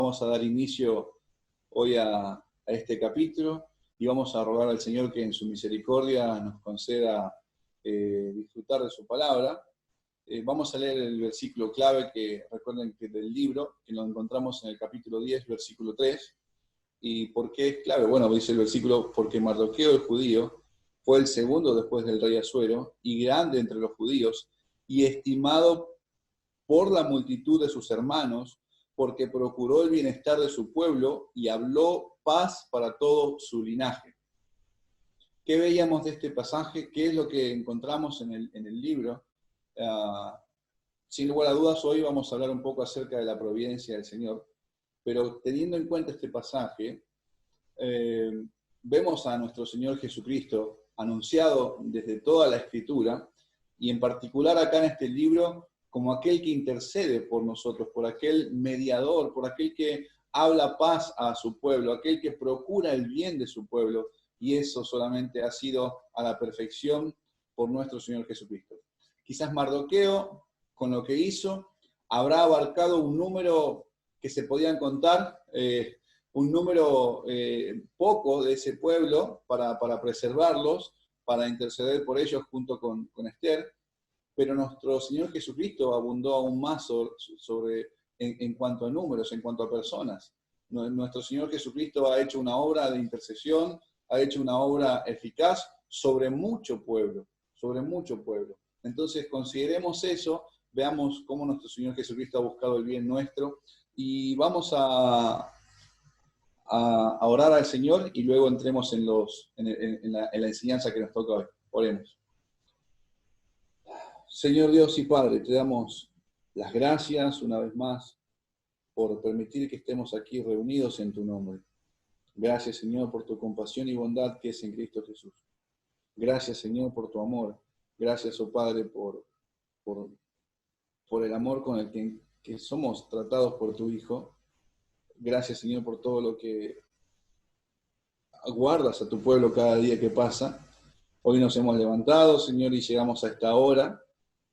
Vamos a dar inicio hoy a este capítulo y vamos a rogar al Señor que en su misericordia nos conceda disfrutar de su palabra. Vamos a leer el versículo clave que recuerden que del libro, que lo encontramos en el capítulo 10, versículo 3. ¿Y por qué es clave? Bueno, dice el versículo, porque Mardoqueo el judío fue el segundo después del rey Asuero y grande entre los judíos y estimado por la multitud de sus hermanos, porque procuró el bienestar de su pueblo y habló paz para todo su linaje. ¿Qué veíamos de este pasaje? ¿Qué es lo que encontramos en el libro? Sin lugar a dudas, hoy vamos a hablar un poco acerca de la providencia del Señor, pero teniendo en cuenta este pasaje, vemos a nuestro Señor Jesucristo anunciado desde toda la Escritura, y en particular acá en este libro, como aquel que intercede por nosotros, por aquel mediador, por aquel que habla paz a su pueblo, aquel que procura el bien de su pueblo, y eso solamente ha sido a la perfección por nuestro Señor Jesucristo. Quizás Mardoqueo, con lo que hizo, habrá abarcado un número que se podían contar, un número poco de ese pueblo para preservarlos, para interceder por ellos junto con Esther, pero nuestro Señor Jesucristo abundó aún más en cuanto a números, en cuanto a personas. Nuestro Señor Jesucristo ha hecho una obra de intercesión, ha hecho una obra eficaz sobre mucho pueblo, sobre mucho pueblo. Entonces consideremos eso, veamos cómo nuestro Señor Jesucristo ha buscado el bien nuestro, y vamos a orar al Señor y luego entremos en la enseñanza que nos toca hoy. Oremos. Señor Dios y Padre, te damos las gracias una vez más por permitir que estemos aquí reunidos en tu nombre. Gracias, Señor, por tu compasión y bondad que es en Cristo Jesús. Gracias, Señor, por tu amor. Gracias, oh Padre, por el amor con el que somos tratados por tu Hijo. Gracias, Señor, por todo lo que guardas a tu pueblo cada día que pasa. Hoy nos hemos levantado, Señor, y llegamos a esta hora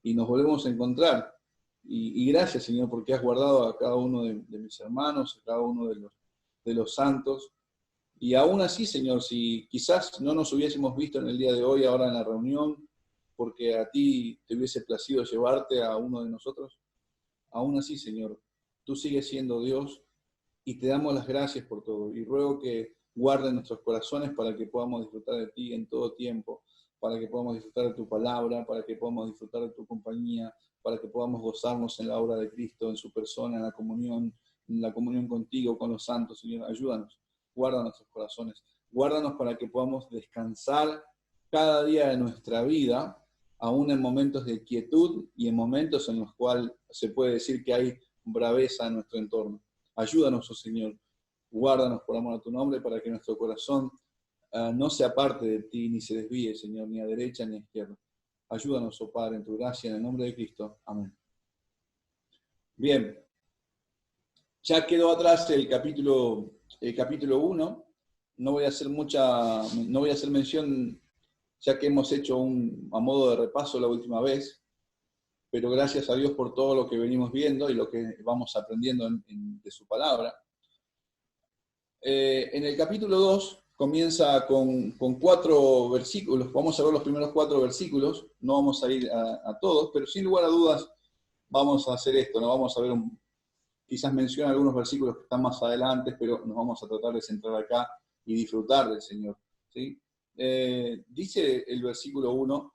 y nos volvemos a encontrar. Y gracias, Señor, porque has guardado a cada uno de mis hermanos, a cada uno de los santos. Y aún así, Señor, si quizás no nos hubiésemos visto en el día de hoy, ahora en la reunión, porque a ti te hubiese placido llevarte a uno de nosotros, aún así, Señor, tú sigues siendo Dios y te damos las gracias por todo. Y ruego que guarde nuestros corazones para que podamos disfrutar de ti en todo tiempo, para que podamos disfrutar de tu palabra, para que podamos disfrutar de tu compañía, para que podamos gozarnos en la obra de Cristo, en su persona, en la comunión contigo, con los santos. Señor, ayúdanos, guarda nuestros corazones, guárdanos para que podamos descansar cada día de nuestra vida, aún en momentos de quietud y en momentos en los cuales se puede decir que hay braveza en nuestro entorno. Ayúdanos, oh Señor, guárdanos por amor a tu nombre, para que nuestro corazón no se aparte de ti, ni se desvíe, Señor, ni a derecha ni a izquierda. Ayúdanos, oh Padre, en tu gracia, en el nombre de Cristo. Amén. Bien, ya quedó atrás el capítulo 1. No voy a hacer mención, ya que hemos hecho a modo de repaso la última vez, pero gracias a Dios por todo lo que venimos viendo y lo que vamos aprendiendo de su palabra. En el capítulo 2 comienza con 4 versículos. Vamos a ver los primeros 4 versículos, no vamos a ir a todos, pero sin lugar a dudas vamos a hacer esto, ¿no? Vamos a ver, quizás menciona algunos versículos que están más adelante, pero nos vamos a tratar de centrar acá y disfrutar del Señor, ¿sí? Dice el versículo 1,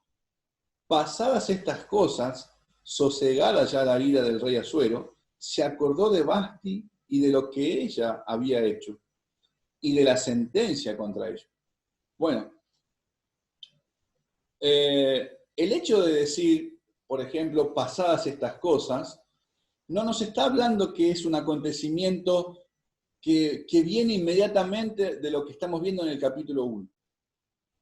pasadas estas cosas, sosegada ya la ira del rey Asuero, se acordó de Vasti y de lo que ella había hecho, y de la sentencia contra ella. Bueno, el hecho de decir, por ejemplo, pasadas estas cosas, no nos está hablando que es un acontecimiento que viene inmediatamente de lo que estamos viendo en el capítulo 1.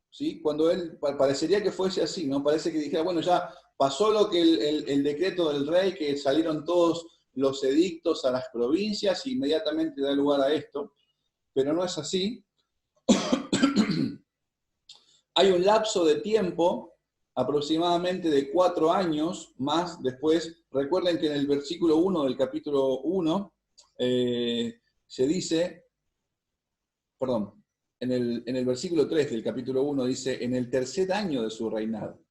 ¿Sí? Cuando él parecería que fuese así, ¿no? Parece que dijera, bueno, ya pasó lo que el decreto del rey, que salieron todos los edictos a las provincias, y inmediatamente da lugar a esto. Pero no es así. Hay un lapso de tiempo, aproximadamente de 4 años más después. Recuerden que en el versículo 1 del capítulo 1 se dice, perdón, en el versículo 3 del capítulo 1 dice, en el tercer año de su reinado.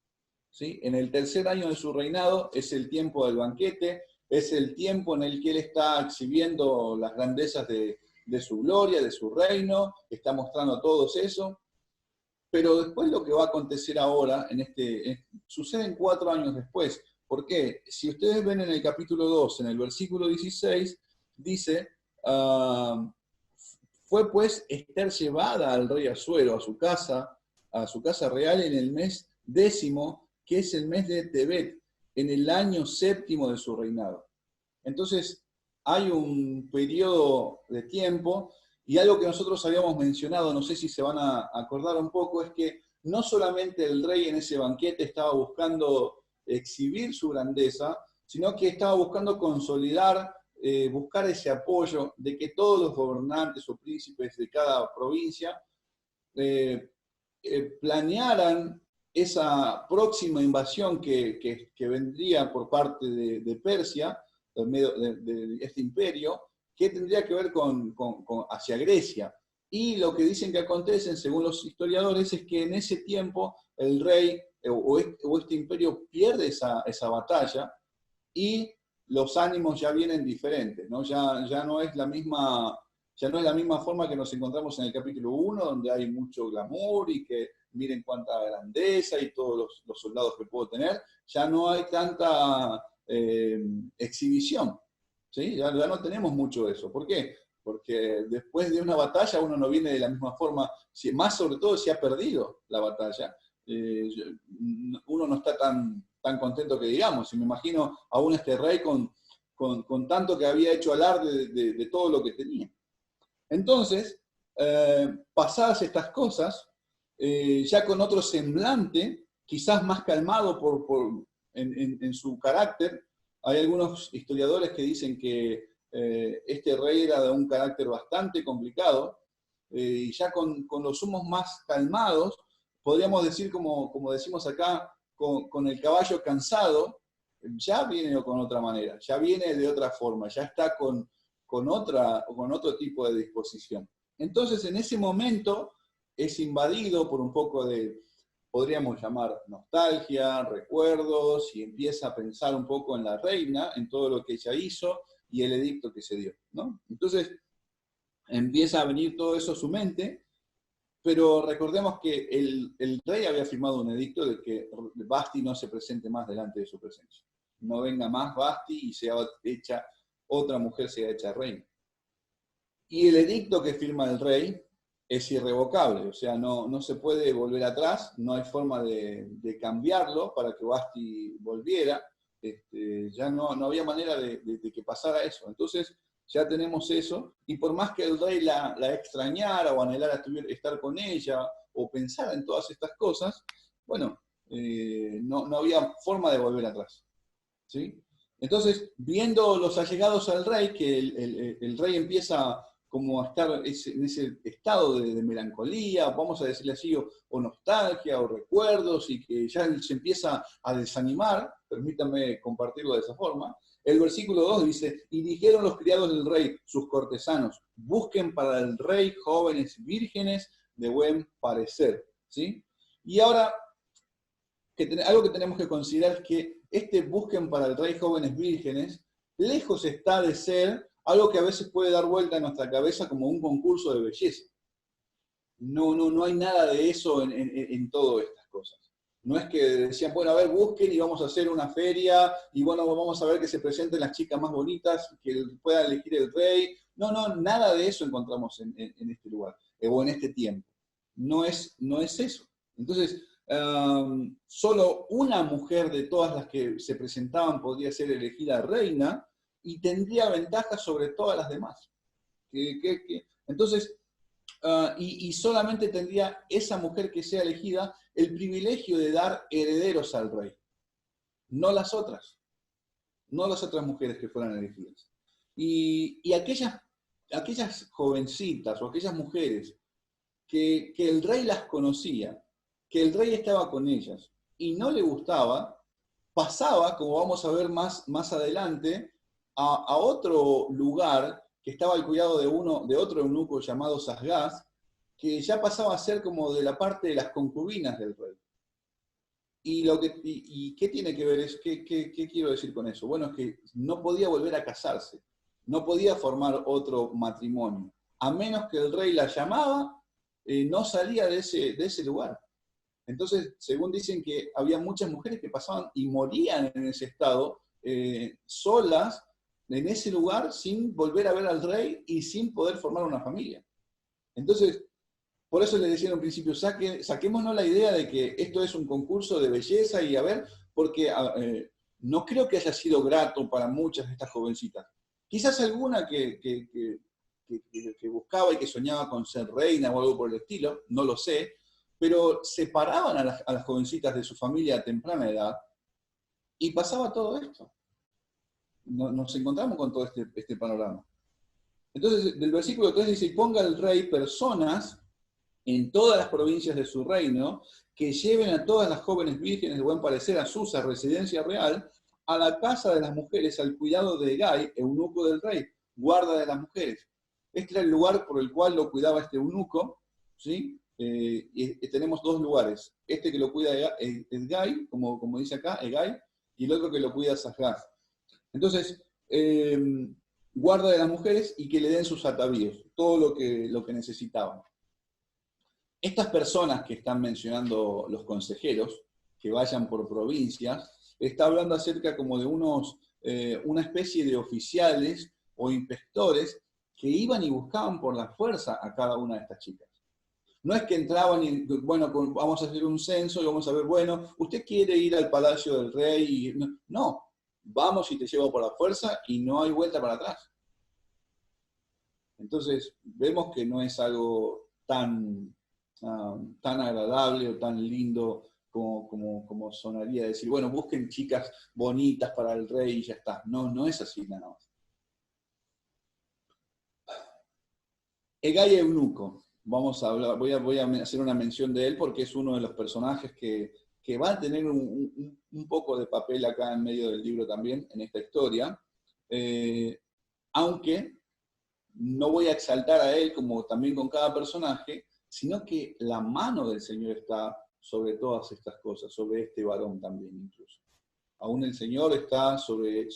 ¿Sí? En el tercer año de su reinado es el tiempo del banquete, es el tiempo en el que él está exhibiendo las grandezas de su gloria, de su reino, está mostrando todo eso. Pero después lo que va a acontecer ahora, suceden 4 años después. ¿Por qué? Si ustedes ven en el capítulo 2, en el versículo 16, dice, fue pues Ester llevada al rey Asuero a su casa real en el mes 10º, que es el mes de Tebet, en el año 7º de su reinado. Entonces, hay un periodo de tiempo, y algo que nosotros habíamos mencionado, no sé si se van a acordar un poco, es que no solamente el rey en ese banquete estaba buscando exhibir su grandeza, sino que estaba buscando consolidar, buscar ese apoyo de que todos los gobernantes o príncipes de cada provincia planearan esa próxima invasión que vendría por parte de Persia, de este imperio, que tendría que ver hacia Grecia. Y lo que dicen que acontece, según los historiadores, es que en ese tiempo el rey o este imperio pierde esa batalla y los ánimos ya vienen diferentes, ¿no? Ya no es la misma forma que nos encontramos en el capítulo 1, donde hay mucho glamour y que miren cuánta grandeza y todos los soldados que puedo tener. Ya no hay tanta exhibición, ¿sí? Ya no tenemos mucho de eso. ¿Por qué? Porque después de una batalla uno no viene de la misma forma, más sobre todo si ha perdido la batalla. Uno no está tan contento que digamos, y me imagino aún este rey con tanto que había hecho alarde de todo lo que tenía. Entonces, pasadas estas cosas, ya con otro semblante, quizás más calmado en su carácter, hay algunos historiadores que dicen que este rey era de un carácter bastante complicado, y ya con los humos más calmados, podríamos decir, como decimos acá, con el caballo cansado, ya viene con otra manera, ya viene de otra forma, ya está con otro tipo de disposición. Entonces, en ese momento, es invadido por un poco de, podríamos llamar, nostalgia, recuerdos, y empieza a pensar un poco en la reina, en todo lo que ella hizo y el edicto que se dio, ¿no? Entonces, empieza a venir todo eso a su mente, pero recordemos que el rey había firmado un edicto de que Vasti no se presente más delante de su presencia. No venga más Vasti y sea hecha, otra mujer sea hecha reina. Y el edicto que firma el rey es irrevocable, o sea, no se puede volver atrás, no hay forma de cambiarlo para que Vasti volviera, ya no había manera de que pasara eso. Entonces, ya tenemos eso, y por más que el rey la extrañara o anhelara estar con ella, o pensara en todas estas cosas, bueno, no había forma de volver atrás, ¿sí? Entonces, viendo los allegados al rey, que el rey empieza como a estar en ese estado de melancolía, vamos a decirle así, o nostalgia, o recuerdos, y que ya se empieza a desanimar, permítanme compartirlo de esa forma. El versículo 2 dice, y dijeron los criados del rey, sus cortesanos, busquen para el rey jóvenes vírgenes de buen parecer, ¿sí? Y ahora, algo que tenemos que considerar es que busquen para el rey jóvenes vírgenes, lejos está de ser algo que a veces puede dar vuelta en nuestra cabeza como un concurso de belleza. No hay nada de eso en todas estas cosas. No es que decían, bueno, a ver, busquen y vamos a hacer una feria, y bueno, vamos a ver que se presenten las chicas más bonitas, que pueda elegir el rey. No, nada de eso encontramos en este lugar, o en este tiempo. No es eso. Entonces, solo una mujer de todas las que se presentaban podría ser elegida reina, y tendría ventajas sobre todas las demás. Entonces, y solamente tendría esa mujer que sea elegida el privilegio de dar herederos al rey, no las otras mujeres que fueran elegidas. Y aquellas jovencitas o aquellas mujeres que el rey las conocía, que el rey estaba con ellas y no le gustaba, pasaba, como vamos a ver más adelante, a otro lugar que estaba al cuidado de otro eunuco llamado Sasgás, que ya pasaba a ser como de la parte de las concubinas del rey. ¿Y qué tiene que ver? ¿Qué quiero decir con eso? Bueno, es que no podía volver a casarse, no podía formar otro matrimonio, a menos que el rey la llamaba, no salía de ese lugar. Entonces, según dicen que había muchas mujeres que pasaban y morían en ese estado, solas, en ese lugar, sin volver a ver al rey y sin poder formar una familia. Entonces, por eso le decía en un principio, saquémonos la idea de que esto es un concurso de belleza y a ver, porque no creo que haya sido grato para muchas de estas jovencitas. Quizás alguna que buscaba y que soñaba con ser reina o algo por el estilo, no lo sé, pero separaban a las jovencitas de su familia a temprana edad y pasaba todo esto. Nos encontramos con todo este panorama. Entonces, del versículo 3 dice, y ponga el rey personas en todas las provincias de su reino, que lleven a todas las jóvenes vírgenes de buen parecer a Susa, residencia real, a la casa de las mujeres, al cuidado de Hegai, eunuco del rey, guarda de las mujeres. Este era el lugar por el cual lo cuidaba este eunuco, ¿sí? Y tenemos dos lugares, este que lo cuida Hegai, como dice acá, Hegai, y el otro que lo cuida Sasgás. Entonces, guarda de las mujeres y que le den sus atavíos, todo lo que necesitaban. Estas personas que están mencionando los consejeros, que vayan por provincias, está hablando acerca como de una especie de oficiales o inspectores que iban y buscaban por la fuerza a cada una de estas chicas. No es que entraban y, bueno, vamos a hacer un censo y vamos a ver, bueno, usted quiere ir al palacio del rey. No, vamos y te llevo por la fuerza y no hay vuelta para atrás. Entonces, vemos que no es algo tan agradable o tan lindo como sonaría decir, bueno, busquen chicas bonitas para el rey y ya está. No es así nada más. Hegai eunuco. Vamos a hablar, voy a hacer una mención de él porque es uno de los personajes que va a tener un poco de papel acá en medio del libro también, en esta historia. Aunque no voy a exaltar a él como también con cada personaje, sino que la mano del Señor está sobre todas estas cosas, sobre este varón también incluso. Aún el Señor está sobre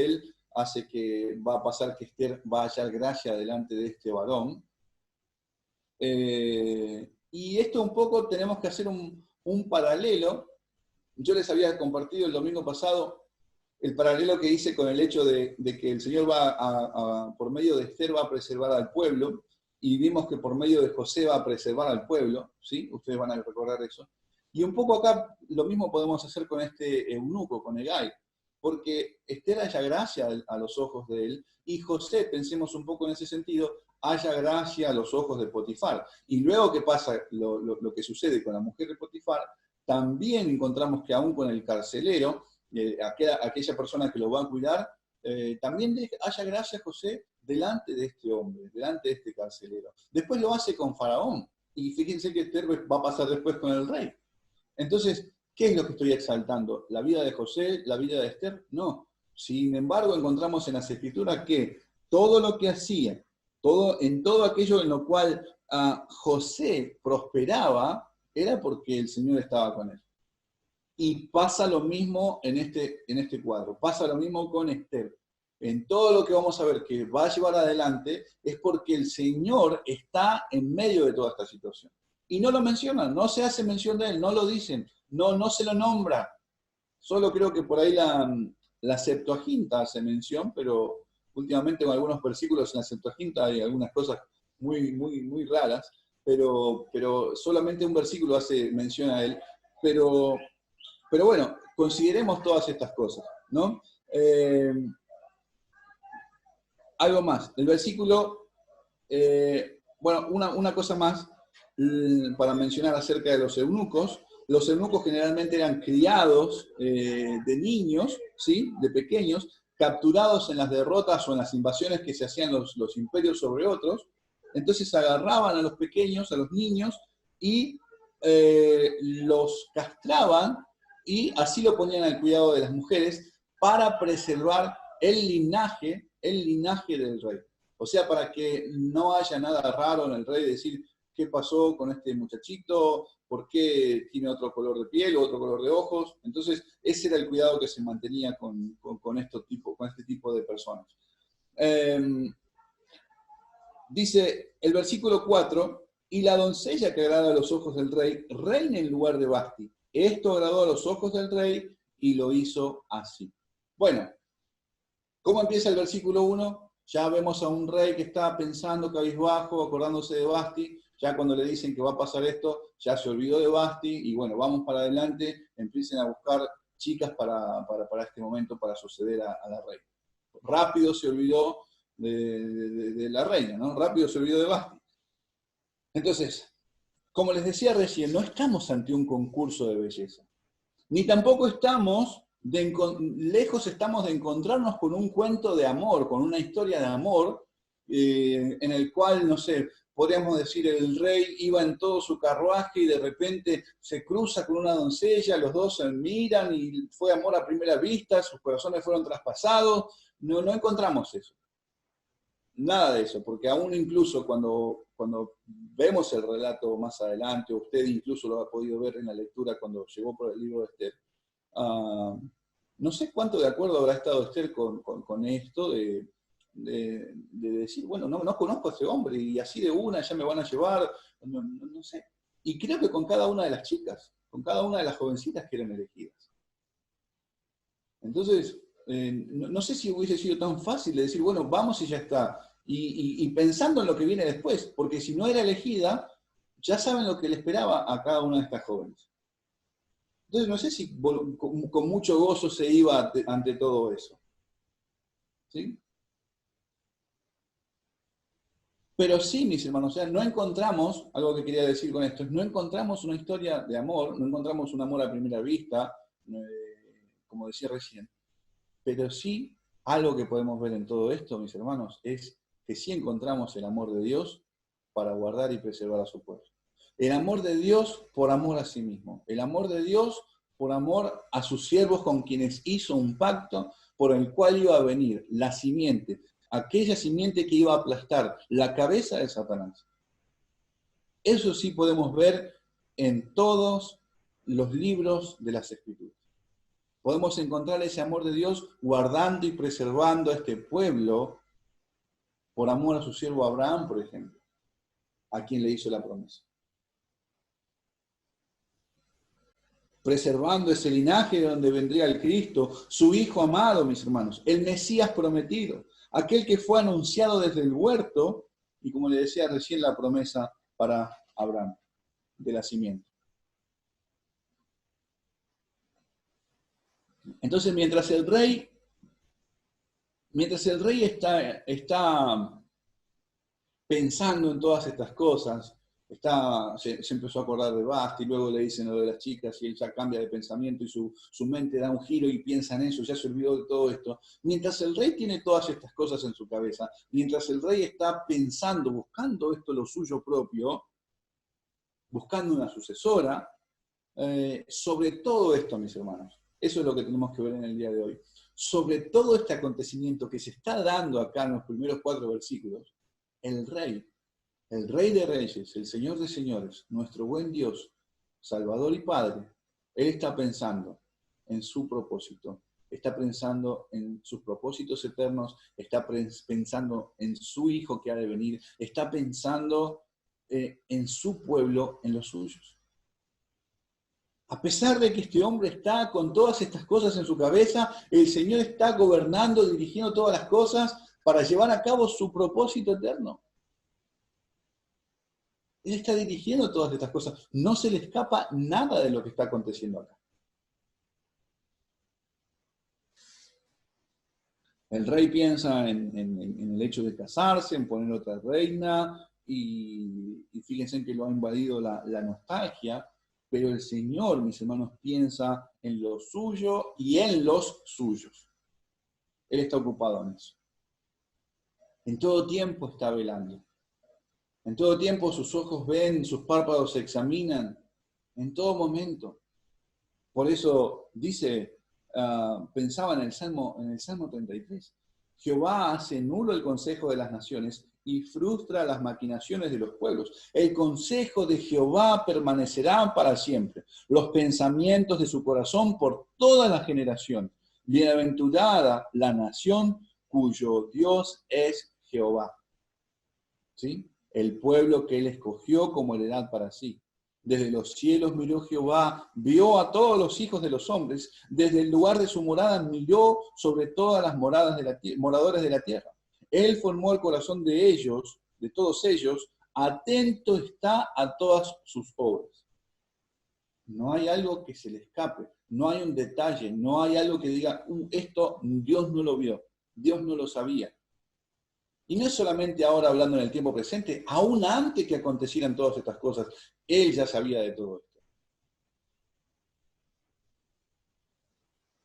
él, hace que va a pasar que Esther va a hallar gracia delante de este varón. Y esto un poco tenemos que hacer un paralelo. Yo les había compartido el domingo pasado el paralelo que hice con el hecho de que el Señor por medio de Esther va a preservar al pueblo, y vimos que por medio de José va a preservar al pueblo, ¿sí? Ustedes van a recordar eso. Y un poco acá lo mismo podemos hacer con este eunuco, con Hegai, porque Esther haya gracia a los ojos de él, y José, pensemos un poco en ese sentido, haya gracia a los ojos de Potifar. Y luego que pasa lo que sucede con la mujer de Potifar, también encontramos que aún con el carcelero, aquella persona que lo va a cuidar, también haya gracia a José delante de este hombre, delante de este carcelero. Después lo hace con Faraón, y fíjense que Esther va a pasar después con el rey. Entonces, ¿qué es lo que estoy exaltando? ¿La vida de José? ¿La vida de Esther? No. Sin embargo, encontramos en las Escrituras que todo lo que hacía, en todo aquello en lo cual José prosperaba, era porque el Señor estaba con él. Y pasa lo mismo en este cuadro, pasa lo mismo con Esther. En todo lo que vamos a ver que va a llevar adelante es porque el Señor está en medio de toda esta situación. Y no lo mencionan, no se hace mención de él, no lo dicen, no se lo nombra. Solo creo que por ahí la Septuaginta hace mención, pero últimamente en algunos versículos en la Septuaginta hay algunas cosas muy raras, pero solamente un versículo hace mención a él. Pero bueno, consideremos todas estas cosas, ¿no? Algo más. El versículo, bueno, una cosa más para mencionar acerca de los eunucos. Los eunucos generalmente eran criados de niños, ¿sí? De pequeños, capturados en las derrotas o en las invasiones que se hacían los imperios sobre otros. Entonces agarraban a los pequeños, a los niños, y los castraban, y así lo ponían al cuidado de las mujeres para preservar el linaje del rey. O sea, para que no haya nada raro en el rey de decir, ¿qué pasó con este muchachito? ¿Por qué tiene otro color de piel o otro color de ojos? Entonces, ese era el cuidado que se mantenía con este tipo de personas. Dice el versículo 4, y la doncella que agrada a los ojos del rey reina en lugar de Vasti. Esto agradó a los ojos del rey y lo hizo así. Bueno, ¿cómo empieza el versículo 1? Ya vemos a un rey que está pensando cabizbajo, acordándose de Vasti. Ya cuando le dicen que va a pasar esto, ya se olvidó de Vasti y bueno, vamos para adelante, empiecen a buscar chicas para este momento, para suceder a la reina. Rápido se olvidó de la reina, ¿no? Rápido se olvidó de Vasti. Entonces, como les decía recién, no estamos ante un concurso de belleza, ni tampoco lejos estamos de encontrarnos con un cuento de amor, con una historia de amor, en el cual, no sé, podríamos decir, el rey iba en todo su carruaje y de repente se cruza con una doncella, los dos se miran y fue amor a primera vista, sus corazones fueron traspasados. No encontramos eso. Nada de eso, porque aún incluso cuando vemos el relato más adelante, usted incluso lo ha podido ver en la lectura cuando llegó por el libro de Esther, no sé cuánto de acuerdo habrá estado Esther con esto de decir, bueno, no conozco a ese hombre y así de una ya me van a llevar, no sé. Y creo que con cada una de las chicas, con cada una de las jovencitas que eran elegidas. Entonces, no sé si hubiese sido tan fácil de decir, bueno, vamos y ya está. Y pensando en lo que viene después, porque si no era elegida, ya saben lo que le esperaba a cada una de estas jóvenes. Entonces, no sé si con mucho gozo se iba ante todo eso. ¿Sí? Pero sí, mis hermanos, o sea, no encontramos, algo que quería decir con esto, no encontramos una historia de amor, no encontramos un amor a primera vista, como decía recién. Pero sí, algo que podemos ver en todo esto, mis hermanos, es que sí encontramos el amor de Dios para guardar y preservar a su pueblo. El amor de Dios por amor a sí mismo. El amor de Dios por amor a sus siervos con quienes hizo un pacto por el cual iba a venir la simiente, aquella simiente que iba a aplastar la cabeza de Satanás. Eso sí podemos ver en todos los libros de las Escrituras. Podemos encontrar ese amor de Dios guardando y preservando a este pueblo por amor a su siervo Abraham, por ejemplo, a quien le hizo la promesa. Preservando ese linaje de donde vendría el Cristo, su Hijo amado, mis hermanos, el Mesías prometido, aquel que fue anunciado desde el huerto, y como le decía recién, la promesa para Abraham, de la simiente. Entonces, mientras el rey está pensando en todas estas cosas, se empezó a acordar de Basti, luego le dicen lo de las chicas y él ya cambia de pensamiento y su mente da un giro y piensa en eso, ya se olvidó de todo esto. Mientras el rey tiene todas estas cosas en su cabeza, mientras el rey está pensando, buscando esto lo suyo propio, buscando una sucesora, sobre todo esto, mis hermanos, eso es lo que tenemos que ver en el día de hoy. Sobre todo este acontecimiento que se está dando acá en los primeros 4 versículos, el rey de reyes, el Señor de señores, nuestro buen Dios, Salvador y Padre, Él está pensando en su propósito, está pensando en sus propósitos eternos, está pensando en su Hijo que ha de venir, está pensando en su pueblo, en los suyos. A pesar de que este hombre está con todas estas cosas en su cabeza, el Señor está gobernando, dirigiendo todas las cosas para llevar a cabo su propósito eterno. Él está dirigiendo todas estas cosas. No se le escapa nada de lo que está aconteciendo acá. El rey piensa en el hecho de casarse, en poner otra reina, y fíjense que lo ha invadido la nostalgia, pero el Señor, mis hermanos, piensa en lo suyo y en los suyos. Él está ocupado en eso. En todo tiempo está velando. En todo tiempo sus ojos ven, sus párpados se examinan, en todo momento. Por eso dice, pensaba en el Salmo 33, Jehová hace nulo el consejo de las naciones y frustra las maquinaciones de los pueblos. El consejo de Jehová permanecerá para siempre, los pensamientos de su corazón por toda la generación. Bienaventurada la nación cuyo Dios es Jehová. ¿Sí? El pueblo que él escogió como heredad para sí. Desde los cielos miró Jehová, vio a todos los hijos de los hombres, desde el lugar de su morada miró sobre todas las moradores de la tierra. Él formó el corazón de ellos, de todos ellos, atento está a todas sus obras. No hay algo que se le escape, no hay un detalle, no hay algo que diga, esto Dios no lo vio, Dios no lo sabía. Y no es solamente ahora hablando en el tiempo presente, aún antes que acontecieran todas estas cosas, Él ya sabía de todo esto.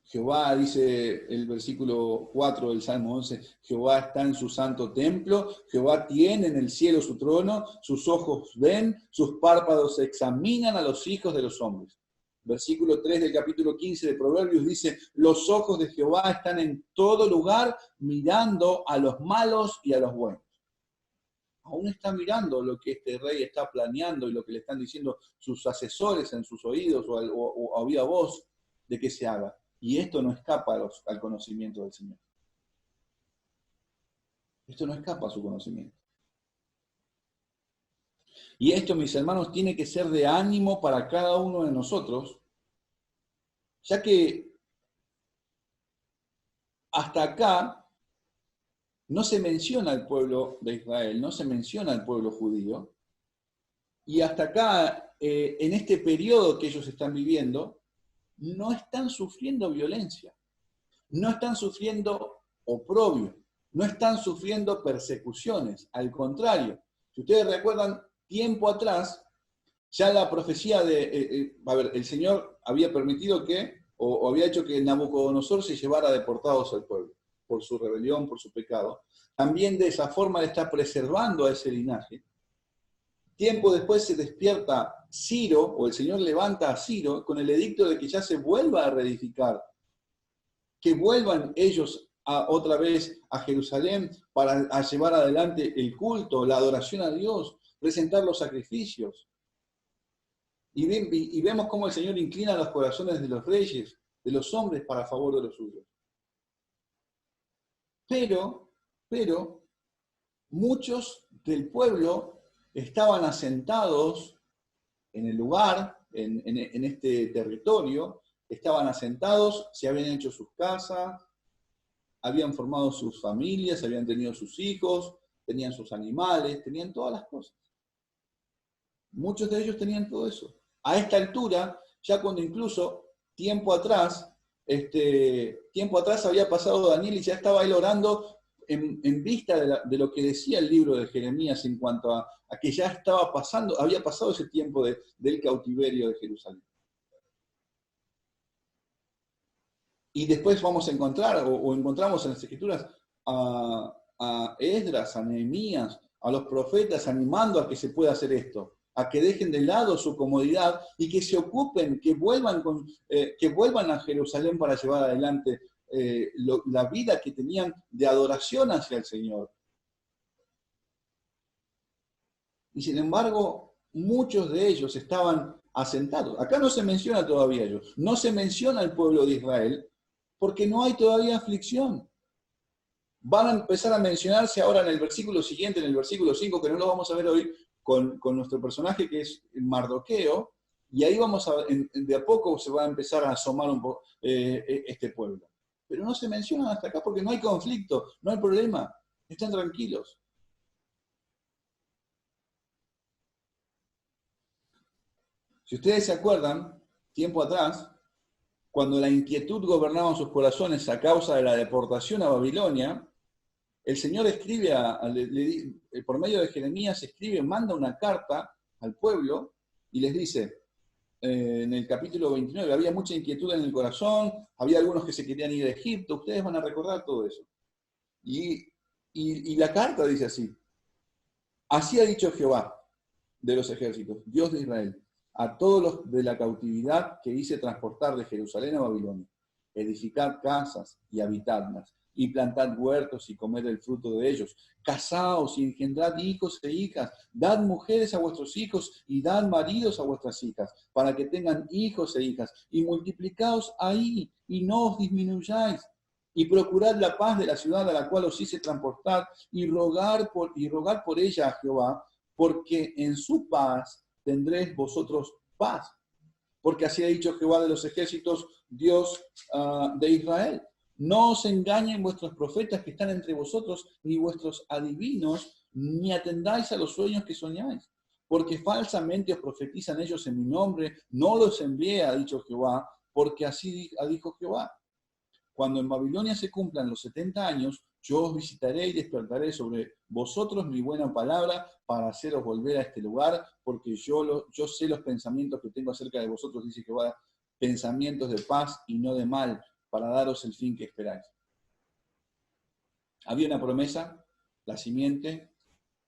Jehová, dice el versículo 4 del Salmo 11, Jehová está en su santo templo, Jehová tiene en el cielo su trono, sus ojos ven, sus párpados examinan a los hijos de los hombres. Versículo 3 del capítulo 15 de Proverbios dice, los ojos de Jehová están en todo lugar, mirando a los malos y a los buenos. Aún está mirando lo que este rey está planeando y lo que le están diciendo sus asesores en sus oídos o a viva voz de que se haga. Y esto no escapa al conocimiento del Señor. Esto no escapa a su conocimiento. Y esto, mis hermanos, tiene que ser de ánimo para cada uno de nosotros, ya que hasta acá no se menciona al pueblo de Israel, no se menciona al pueblo judío, y hasta acá, en este periodo que ellos están viviendo, no están sufriendo violencia, no están sufriendo oprobio, no están sufriendo persecuciones, al contrario. Si ustedes recuerdan, tiempo atrás, ya la profecía el Señor había permitido que, o había hecho que Nabucodonosor se llevara deportados al pueblo, por su rebelión, por su pecado. También de esa forma le está preservando a ese linaje. Tiempo después se despierta Ciro, o el Señor levanta a Ciro, con el edicto de que ya se vuelva a reedificar, que vuelvan ellos otra vez a Jerusalén para llevar adelante el culto, la adoración a Dios, presentar los sacrificios. Y vemos cómo el Señor inclina los corazones de los reyes, de los hombres, para favor de los suyos. Pero, muchos del pueblo estaban asentados en el lugar, en este territorio, estaban asentados, se habían hecho sus casas, habían formado sus familias, habían tenido sus hijos, tenían sus animales, tenían todas las cosas. Muchos de ellos tenían todo eso. A esta altura, ya cuando incluso tiempo atrás había pasado Daniel y ya estaba él orando en vista de lo que decía el libro de Jeremías en cuanto a que ya había pasado ese tiempo del cautiverio de Jerusalén. Y después vamos a encontrar, o encontramos en las Escrituras, a Esdras, a Nehemías, a los profetas animando a que se pueda hacer esto, a que dejen de lado su comodidad y que se ocupen, que vuelvan a Jerusalén para llevar adelante la vida que tenían de adoración hacia el Señor. Y sin embargo, muchos de ellos estaban asentados. Acá no se menciona todavía ellos, no se menciona al pueblo de Israel, porque no hay todavía aflicción. Van a empezar a mencionarse ahora en el versículo siguiente, en el versículo 5, que no lo vamos a ver hoy, con nuestro personaje que es Mardoqueo, y ahí de a poco se va a empezar a asomar un poco este pueblo. Pero no se mencionan hasta acá porque no hay conflicto, no hay problema, están tranquilos. Si ustedes se acuerdan, tiempo atrás, cuando la inquietud gobernaba sus corazones a causa de la deportación a Babilonia, el Señor escribe, por medio de Jeremías, manda una carta al pueblo y les dice, en el capítulo 29, había mucha inquietud en el corazón, había algunos que se querían ir a Egipto, ustedes van a recordar todo eso. Y la carta dice así, así ha dicho Jehová de los ejércitos, Dios de Israel, a todos los de la cautividad que hice transportar de Jerusalén a Babilonia, edificad casas y habitadlas, y plantad huertos y comed el fruto de ellos. Casaos y engendrad hijos e hijas, dad mujeres a vuestros hijos y dad maridos a vuestras hijas, para que tengan hijos e hijas, y multiplicaos ahí y no os disminuyáis. Y procurad la paz de la ciudad a la cual os hice transportar, y rogar por ella a Jehová, porque en su paz tendréis vosotros paz. Porque así ha dicho Jehová de los ejércitos, Dios de Israel. No os engañen vuestros profetas que están entre vosotros, ni vuestros adivinos, ni atendáis a los sueños que soñáis. Porque falsamente os profetizan ellos en mi nombre, no los envié, ha dicho Jehová, porque así ha dicho Jehová. Cuando en Babilonia se cumplan los 70 años, yo os visitaré y despertaré sobre vosotros mi buena palabra para haceros volver a este lugar, porque yo sé los pensamientos que tengo acerca de vosotros, dice Jehová, pensamientos de paz y no de mal, para daros el fin que esperáis. Había una promesa, la simiente,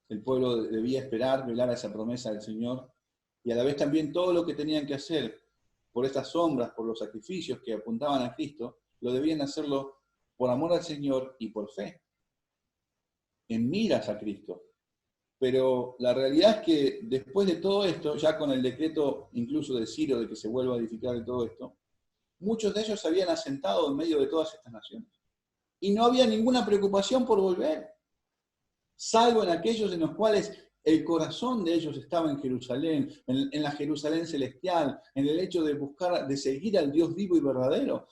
el pueblo debía esperar, velar a esa promesa del Señor, y a la vez también todo lo que tenían que hacer por estas sombras, por los sacrificios que apuntaban a Cristo, lo debían hacerlo por amor al Señor y por fe, en miras a Cristo. Pero la realidad es que después de todo esto, ya con el decreto incluso de Ciro de que se vuelva a edificar y todo esto, muchos de ellos se habían asentado en medio de todas estas naciones. Y no había ninguna preocupación por volver, salvo en aquellos en los cuales el corazón de ellos estaba en Jerusalén, en la Jerusalén celestial, en el hecho de buscar, de seguir al Dios vivo y verdadero,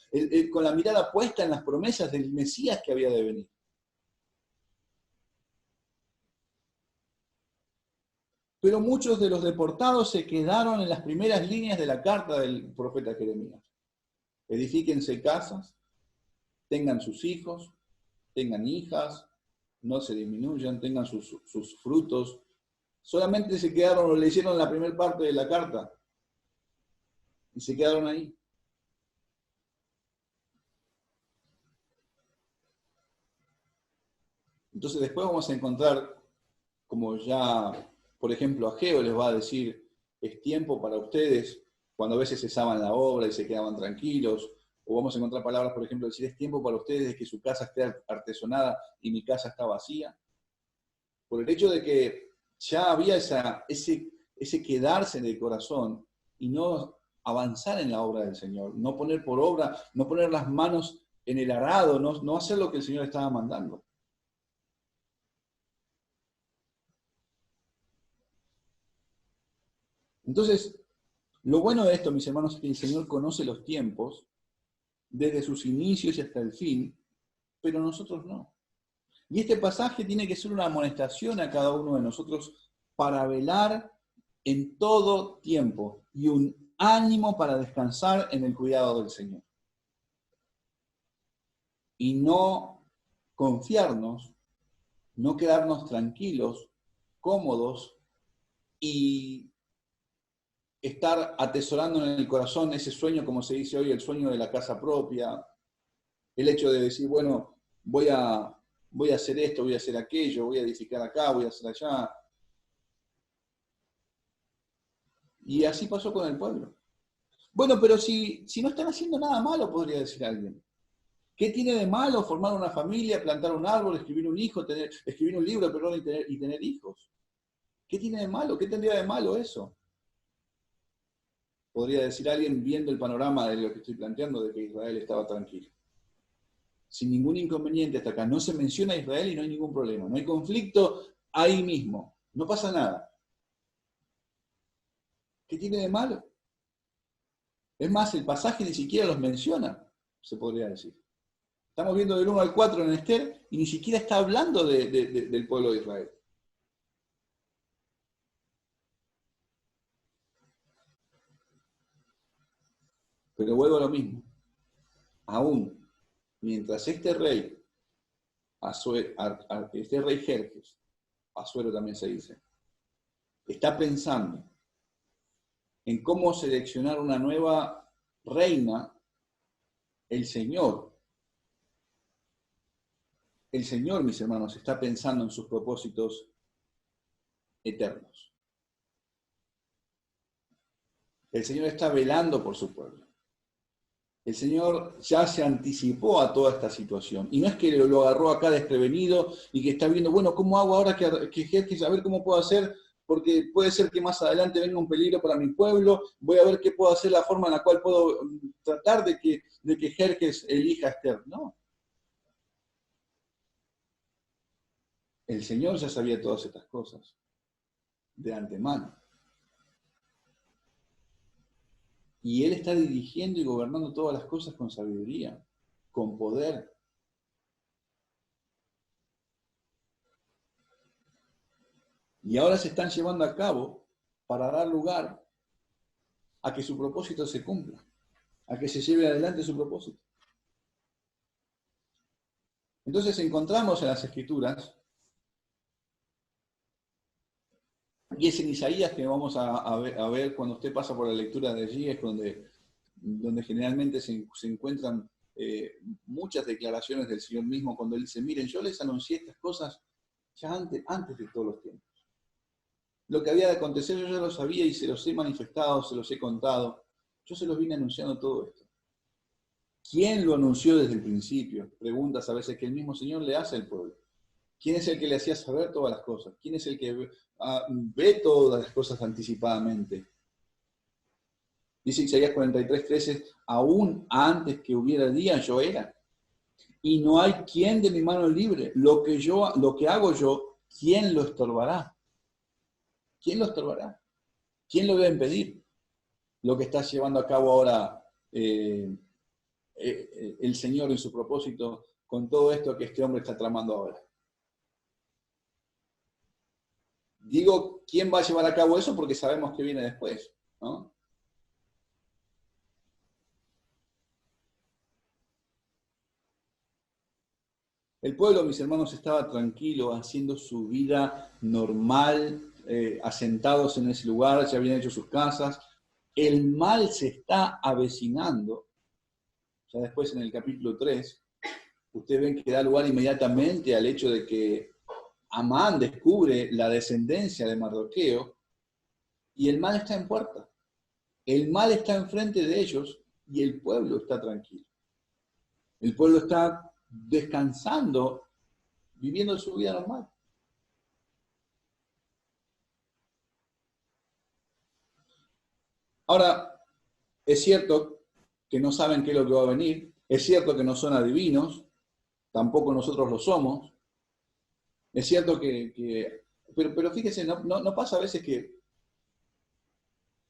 con la mirada puesta en las promesas del Mesías que había de venir. Pero muchos de los deportados se quedaron en las primeras líneas de la carta del profeta Jeremías. Edifíquense casas, tengan sus hijos, tengan hijas, no se disminuyan, tengan sus frutos. Solamente se quedaron o leyeron la primera parte de la carta y se quedaron ahí. Entonces después vamos a encontrar, como ya, por ejemplo, Ageo les va a decir, es tiempo para ustedes, cuando a veces cesaban la obra y se quedaban tranquilos, o vamos a encontrar palabras, por ejemplo, decir, es tiempo para ustedes de que su casa esté artesonada y mi casa está vacía. Por el hecho de que ya había ese quedarse en el corazón y no avanzar en la obra del Señor, no poner por obra, no poner las manos en el arado, no hacer lo que el Señor estaba mandando. Entonces, lo bueno de esto, mis hermanos, es que el Señor conoce los tiempos desde sus inicios y hasta el fin, pero nosotros no. Y este pasaje tiene que ser una amonestación a cada uno de nosotros para velar en todo tiempo y un ánimo para descansar en el cuidado del Señor. Y no confiarnos, no quedarnos tranquilos, cómodos y estar atesorando en el corazón ese sueño, como se dice hoy, el sueño de la casa propia, el hecho de decir, bueno, voy a hacer esto, voy a hacer aquello, voy a edificar acá, voy a hacer allá. Y así pasó con el pueblo. Bueno, pero si no están haciendo nada malo, podría decir alguien. ¿Qué tiene de malo formar una familia, plantar un árbol, escribir un hijo, escribir un libro, perdón, y tener hijos? ¿Qué tiene de malo? ¿Qué tendría de malo eso? Podría decir alguien viendo el panorama de lo que estoy planteando, de que Israel estaba tranquilo. Sin ningún inconveniente hasta acá. No se menciona a Israel y no hay ningún problema. No hay conflicto ahí mismo. No pasa nada. ¿Qué tiene de malo? Es más, el pasaje ni siquiera los menciona, se podría decir. Estamos viendo del 1 al 4 en Esther y ni siquiera está hablando del pueblo de Israel. Pero vuelvo a lo mismo. Aún, mientras este rey Jerjes, Asuero también se dice, está pensando en cómo seleccionar una nueva reina, el Señor, mis hermanos, está pensando en sus propósitos eternos. El Señor está velando por su pueblo. El Señor ya se anticipó a toda esta situación. Y no es que lo agarró acá desprevenido y que está viendo, bueno, ¿cómo hago ahora que saber cómo puedo hacer? Porque puede ser que más adelante venga un peligro para mi pueblo, voy a ver qué puedo hacer, la forma en la cual puedo tratar de que Jerjes elija a Esther. No, el Señor ya sabía todas estas cosas de antemano. Y Él está dirigiendo y gobernando todas las cosas con sabiduría, con poder. Y ahora se están llevando a cabo para dar lugar a que su propósito se cumpla, a que se lleve adelante su propósito. Entonces encontramos en las Escrituras, y es en Isaías que vamos a ver cuando usted pasa por la lectura de allí, es donde generalmente se encuentran muchas declaraciones del Señor mismo, cuando Él dice, miren, yo les anuncié estas cosas ya antes de todos los tiempos. Lo que había de acontecer yo ya lo sabía y se los he manifestado, se los he contado. Yo se los vine anunciando todo esto. ¿Quién lo anunció desde el principio? Preguntas a veces que el mismo Señor le hace al pueblo. ¿Quién es el que le hacía saber todas las cosas? ¿Quién es el que ve todas las cosas anticipadamente? Dice Isaías 43:13, aún antes que hubiera día yo era. Y no hay quien de mi mano libre. Lo que hago yo, ¿quién lo estorbará? ¿Quién lo estorbará? ¿Quién lo va a impedir? Lo que está llevando a cabo ahora el Señor en su propósito con todo esto que este hombre está tramando ahora. Digo, ¿quién va a llevar a cabo eso? Porque sabemos que viene después, ¿no? El pueblo, mis hermanos, estaba tranquilo, haciendo su vida normal, asentados en ese lugar, ya habían hecho sus casas. El mal se está avecinando. Ya después en el capítulo 3, ustedes ven que da lugar inmediatamente al hecho de que Amán descubre la descendencia de Mardoqueo y el mal está en puerta. El mal está enfrente de ellos y el pueblo está tranquilo. El pueblo está descansando, viviendo su vida normal. Ahora, es cierto que no saben qué es lo que va a venir, es cierto que no son adivinos, tampoco nosotros lo somos, es cierto pero fíjese, no pasa a veces que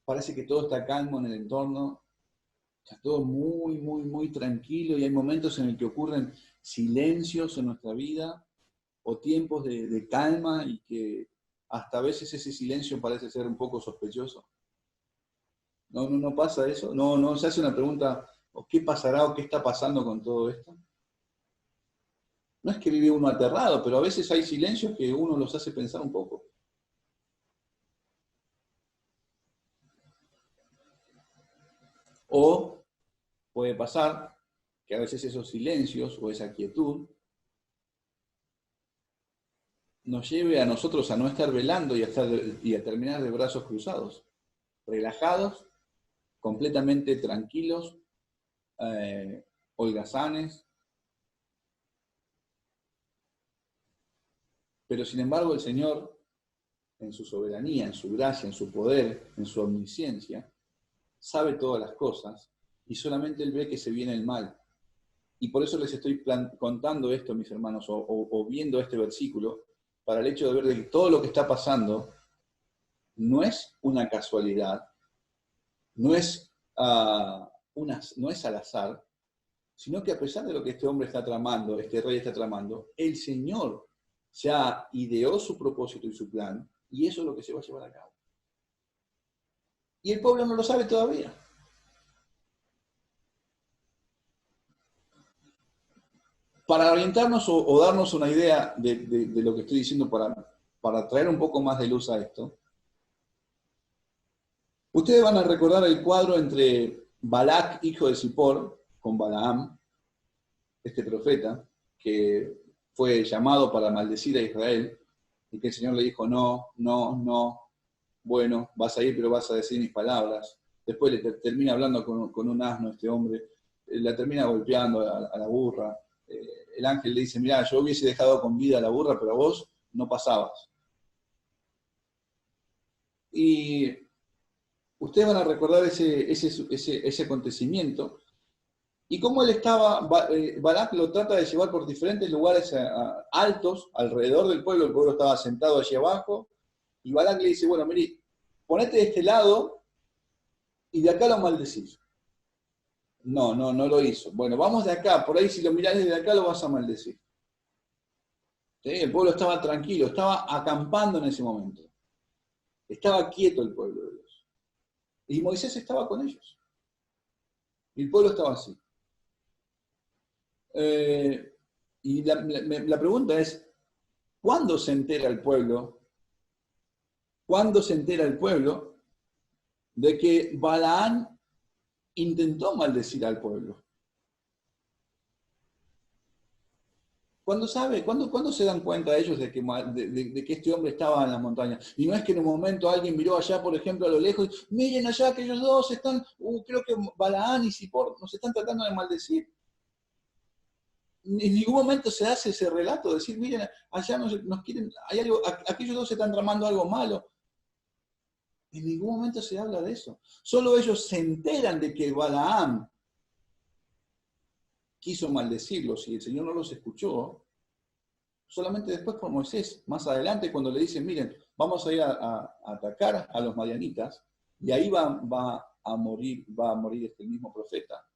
parece que todo está calmo en el entorno, está todo muy, muy, muy tranquilo y hay momentos en el que ocurren silencios en nuestra vida o tiempos de calma y que hasta a veces ese silencio parece ser un poco sospechoso. No pasa eso. No se hace una pregunta, ¿o qué pasará o qué está pasando con todo esto? No es que vive uno aterrado, pero a veces hay silencios que uno los hace pensar un poco. O puede pasar que a veces esos silencios o esa quietud nos lleve a nosotros a no estar velando y a terminar de brazos cruzados, relajados, completamente tranquilos, holgazanes. Pero sin embargo el Señor, en su soberanía, en su gracia, en su poder, en su omnisciencia, sabe todas las cosas y solamente Él ve que se viene el mal. Y por eso les estoy contando esto, mis hermanos, o viendo este versículo, para el hecho de ver que todo lo que está pasando no es una casualidad, no es, no es al azar, sino que a pesar de lo que este hombre está tramando, este rey está tramando, el Señor ya ideó su propósito y su plan, y eso es lo que se va a llevar a cabo. Y el pueblo no lo sabe todavía. Para orientarnos o darnos una idea de lo que estoy diciendo para traer un poco más de luz a esto, ustedes van a recordar el cuadro entre Balac, hijo de Zippor, con Balaam, este profeta, que fue llamado para maldecir a Israel, y que el Señor le dijo, no, bueno, vas a ir, pero vas a decir mis palabras. Después le termina hablando con un asno este hombre, la termina golpeando a la burra. El ángel le dice, mirá, yo hubiese dejado con vida a la burra, pero vos no pasabas. Y ustedes van a recordar ese acontecimiento. Y cómo él estaba, Balac lo trata de llevar por diferentes lugares altos alrededor del pueblo. El pueblo estaba sentado allí abajo. Y Balac le dice, bueno, mire, ponete de este lado y de acá lo maldecís. No lo hizo. Bueno, vamos de acá, por ahí si lo mirás desde acá lo vas a maldecir. ¿Sí? El pueblo estaba tranquilo, estaba acampando en ese momento. Estaba quieto el pueblo de Dios. Y Moisés estaba con ellos. Y el pueblo estaba así. Y la pregunta es, ¿cuándo se entera el pueblo? ¿Cuándo se entera el pueblo de que Balaán intentó maldecir al pueblo? ¿Cuándo sabe? ¿Cuándo se dan cuenta ellos de que este hombre estaba en las montañas? Y no es que en un momento alguien miró allá, por ejemplo, a lo lejos, y miren allá que ellos dos están, creo que Balaán y Zippor nos están tratando de maldecir. En ningún momento se hace ese relato, de decir, miren, allá nos quieren, hay algo, aquellos dos se están tramando algo malo. En ningún momento se habla de eso. Solo ellos se enteran de que Balaam quiso maldecirlos y el Señor no los escuchó, solamente después por Moisés. Más adelante cuando le dicen, miren, vamos a ir a atacar a los madianitas, y ahí va a morir el mismo profeta.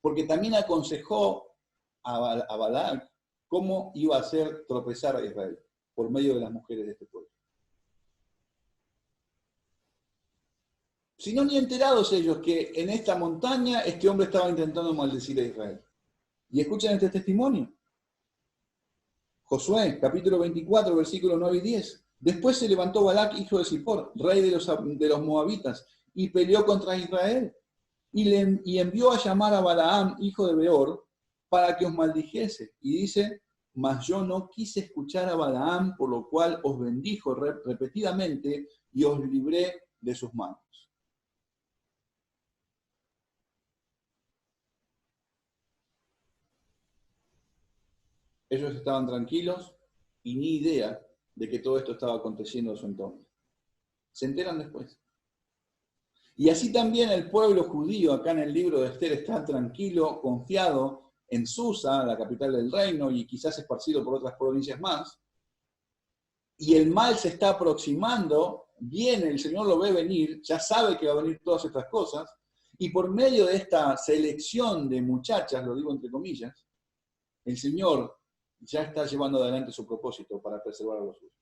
Porque también aconsejó a Balaam cómo iba a hacer tropezar a Israel por medio de las mujeres de este pueblo. Si no, ni enterados ellos que en esta montaña este hombre estaba intentando maldecir a Israel. Y escuchen este testimonio. Josué, capítulo 24, versículos 9 y 10. Después se levantó Balac, hijo de Zippor, rey de los moabitas, y peleó contra Israel. Y envió a llamar a Balaam, hijo de Beor, para que os maldijese. Y dice, mas yo no quise escuchar a Balaam, por lo cual os bendijo repetidamente y os libré de sus manos. Ellos estaban tranquilos y ni idea de que todo esto estaba aconteciendo en su entorno. Se enteran después. Y así también el pueblo judío, acá en el libro de Esther, está tranquilo, confiado en Susa, la capital del reino, y quizás esparcido por otras provincias más. Y el mal se está aproximando, viene, el Señor lo ve venir, ya sabe que va a venir todas estas cosas, y por medio de esta selección de muchachas, lo digo entre comillas, el Señor ya está llevando adelante su propósito para preservar a los suyos.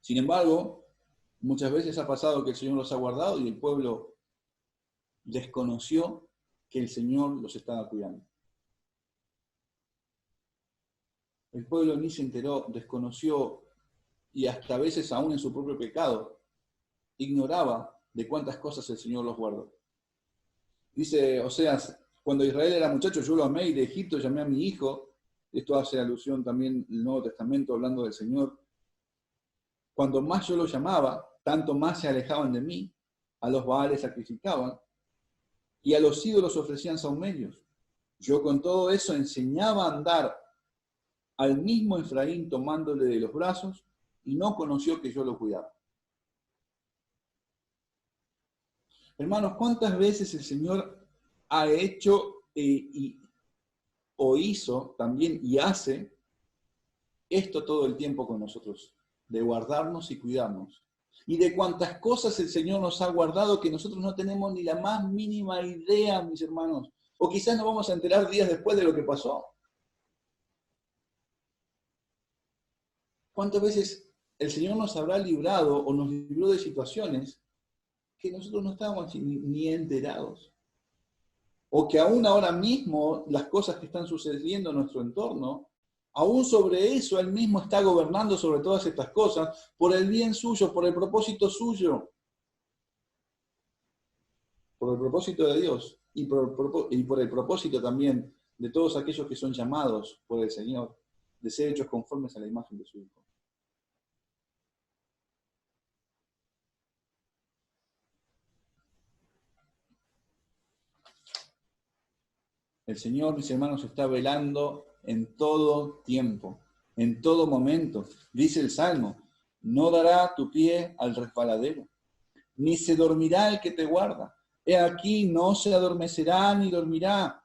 Sin embargo, muchas veces ha pasado que el Señor los ha guardado y el pueblo desconoció que el Señor los estaba cuidando. El pueblo ni se enteró, desconoció y hasta a veces aún en su propio pecado ignoraba de cuántas cosas el Señor los guardó. Dice Oseas, cuando Israel era muchacho yo lo amé y de Egipto llamé a mi hijo. Esto hace alusión también al Nuevo Testamento hablando del Señor. Cuando más yo los llamaba, tanto más se alejaban de mí, a los baales sacrificaban y a los ídolos ofrecían sahumerios. Yo con todo eso enseñaba a andar al mismo Efraín tomándole de los brazos y no conoció que yo lo cuidaba. Hermanos, ¿cuántas veces el Señor ha hecho o hizo también y hace esto todo el tiempo con nosotros? De guardarnos y cuidarnos. Y de cuántas cosas el Señor nos ha guardado que nosotros no tenemos ni la más mínima idea, mis hermanos. O quizás nos vamos a enterar días después de lo que pasó. ¿Cuántas veces el Señor nos habrá librado o nos libró de situaciones que nosotros no estábamos ni enterados? O que aún ahora mismo las cosas que están sucediendo en nuestro entorno, aún sobre eso Él mismo está gobernando sobre todas estas cosas por el bien suyo, por el propósito suyo, por el propósito de Dios y por el propósito también de todos aquellos que son llamados por el Señor de ser hechos conformes a la imagen de su Hijo. El Señor, mis hermanos, está velando en todo tiempo, en todo momento. Dice el Salmo, no dará tu pie al resbaladero, ni se dormirá el que te guarda. He aquí, no se adormecerá ni dormirá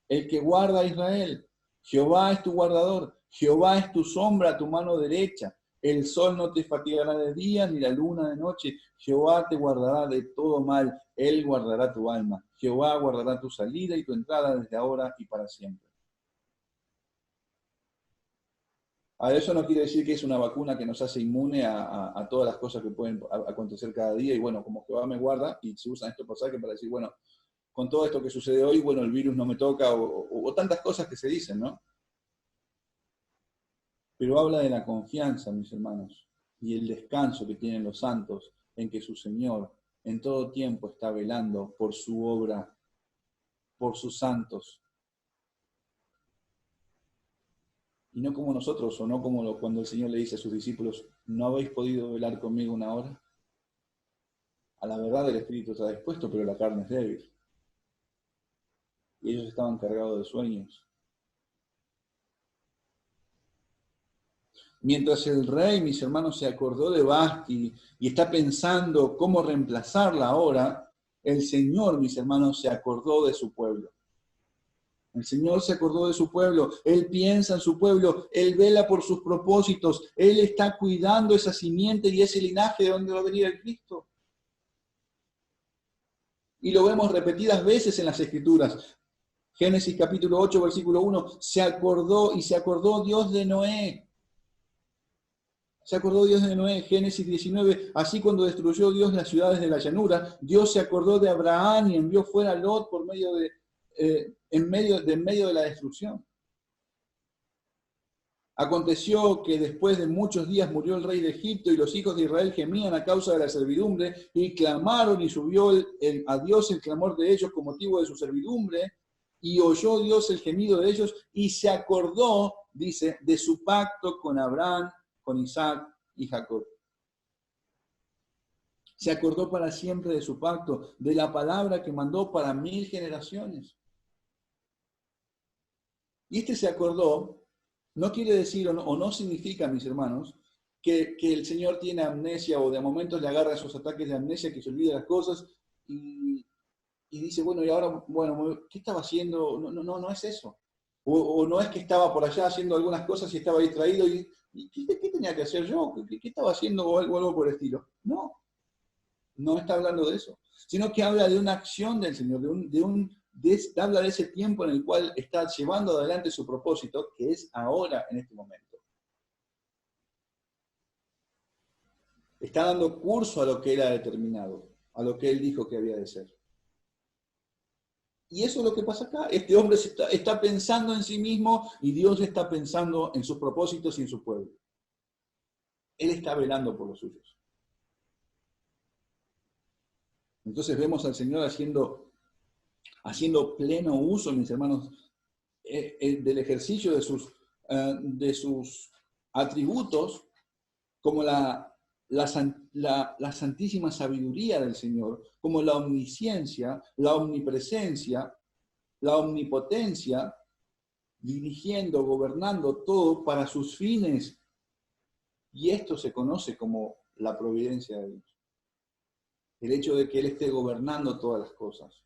el que guarda a Israel. Jehová es tu guardador, Jehová es tu sombra a tu mano derecha. El sol no te fatigará de día, ni la luna de noche. Jehová te guardará de todo mal, Él guardará tu alma. Jehová guardará tu salida y tu entrada desde ahora y para siempre. A eso no quiere decir que es una vacuna que nos hace inmune a todas las cosas que pueden acontecer cada día. Y bueno, como Jehová me guarda, y se usan estos pasajes para decir, bueno, con todo esto que sucede hoy, bueno, el virus no me toca, o tantas cosas que se dicen, ¿no? Pero habla de la confianza, mis hermanos, y el descanso que tienen los santos en que su Señor en todo tiempo está velando por su obra, por sus santos. Y no como nosotros, o no como cuando el Señor le dice a sus discípulos, ¿no habéis podido velar conmigo una hora? A la verdad el espíritu está dispuesto, pero la carne es débil. Y ellos estaban cargados de sueños. Mientras el rey, mis hermanos, se acordó de Vasti y está pensando cómo reemplazarla ahora, el Señor, mis hermanos, se acordó de su pueblo. El Señor se acordó de su pueblo, Él piensa en su pueblo, Él vela por sus propósitos, Él está cuidando esa simiente y ese linaje de donde va a venir el Cristo. Y lo vemos repetidas veces en las Escrituras. Génesis capítulo 8, versículo 1, se acordó Dios de Noé. Se acordó Dios de Noé, Génesis 19, así cuando destruyó Dios las ciudades de la llanura, Dios se acordó de Abraham y envió fuera a Lot por medio de, en medio de la destrucción. Aconteció que después de muchos días murió el rey de Egipto y los hijos de Israel gemían a causa de la servidumbre y clamaron y subió a Dios el clamor de ellos con motivo de su servidumbre y oyó Dios el gemido de ellos y se acordó, dice, de su pacto con Abraham, con Isaac y Jacob. Se acordó para siempre de su pacto, de la palabra que mandó para 1000 generaciones. Y se acordó, no quiere decir o no significa, mis hermanos, que el Señor tiene amnesia o de momentos le agarra esos ataques de amnesia, que se olvida las cosas y dice, bueno, y ahora, bueno, ¿qué estaba haciendo? No es eso. O no es que estaba por allá haciendo algunas cosas y estaba distraído y ¿qué tenía que hacer yo? ¿Qué estaba haciendo o algo por el estilo? No está hablando de eso, sino que habla de una acción del Señor, habla de ese tiempo en el cual está llevando adelante su propósito, que es ahora, en este momento. Está dando curso a lo que él ha determinado, a lo que él dijo que había de ser. Y eso es lo que pasa acá. Este hombre está pensando en sí mismo y Dios está pensando en sus propósitos y en su pueblo. Él está velando por los suyos. Entonces vemos al Señor haciendo pleno uso, mis hermanos, del ejercicio de sus atributos, como la santísima sabiduría del Señor, como la omnisciencia, la omnipresencia, la omnipotencia, dirigiendo, gobernando todo para sus fines. Y esto se conoce como la providencia de Dios. El hecho de que Él esté gobernando todas las cosas.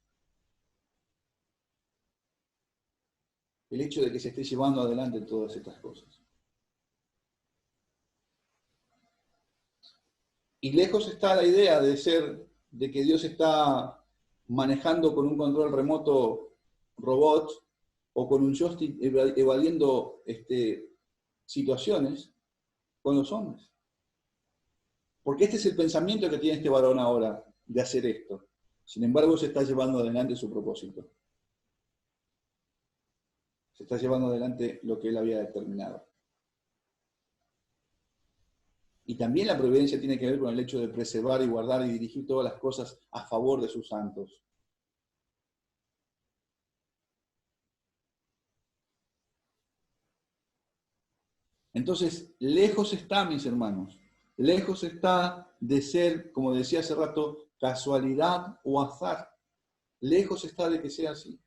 El hecho de que se esté llevando adelante todas estas cosas. Y lejos está la idea de que Dios está manejando con un control remoto robots o con un joystick evadiendo situaciones con los hombres. Porque este es el pensamiento que tiene este varón ahora, de hacer esto. Sin embargo, se está llevando adelante su propósito. Se está llevando adelante lo que él había determinado. Y también la providencia tiene que ver con el hecho de preservar y guardar y dirigir todas las cosas a favor de sus santos. Entonces, lejos está, mis hermanos, lejos está de ser, como decía hace rato, casualidad o azar. Lejos está de que sea así.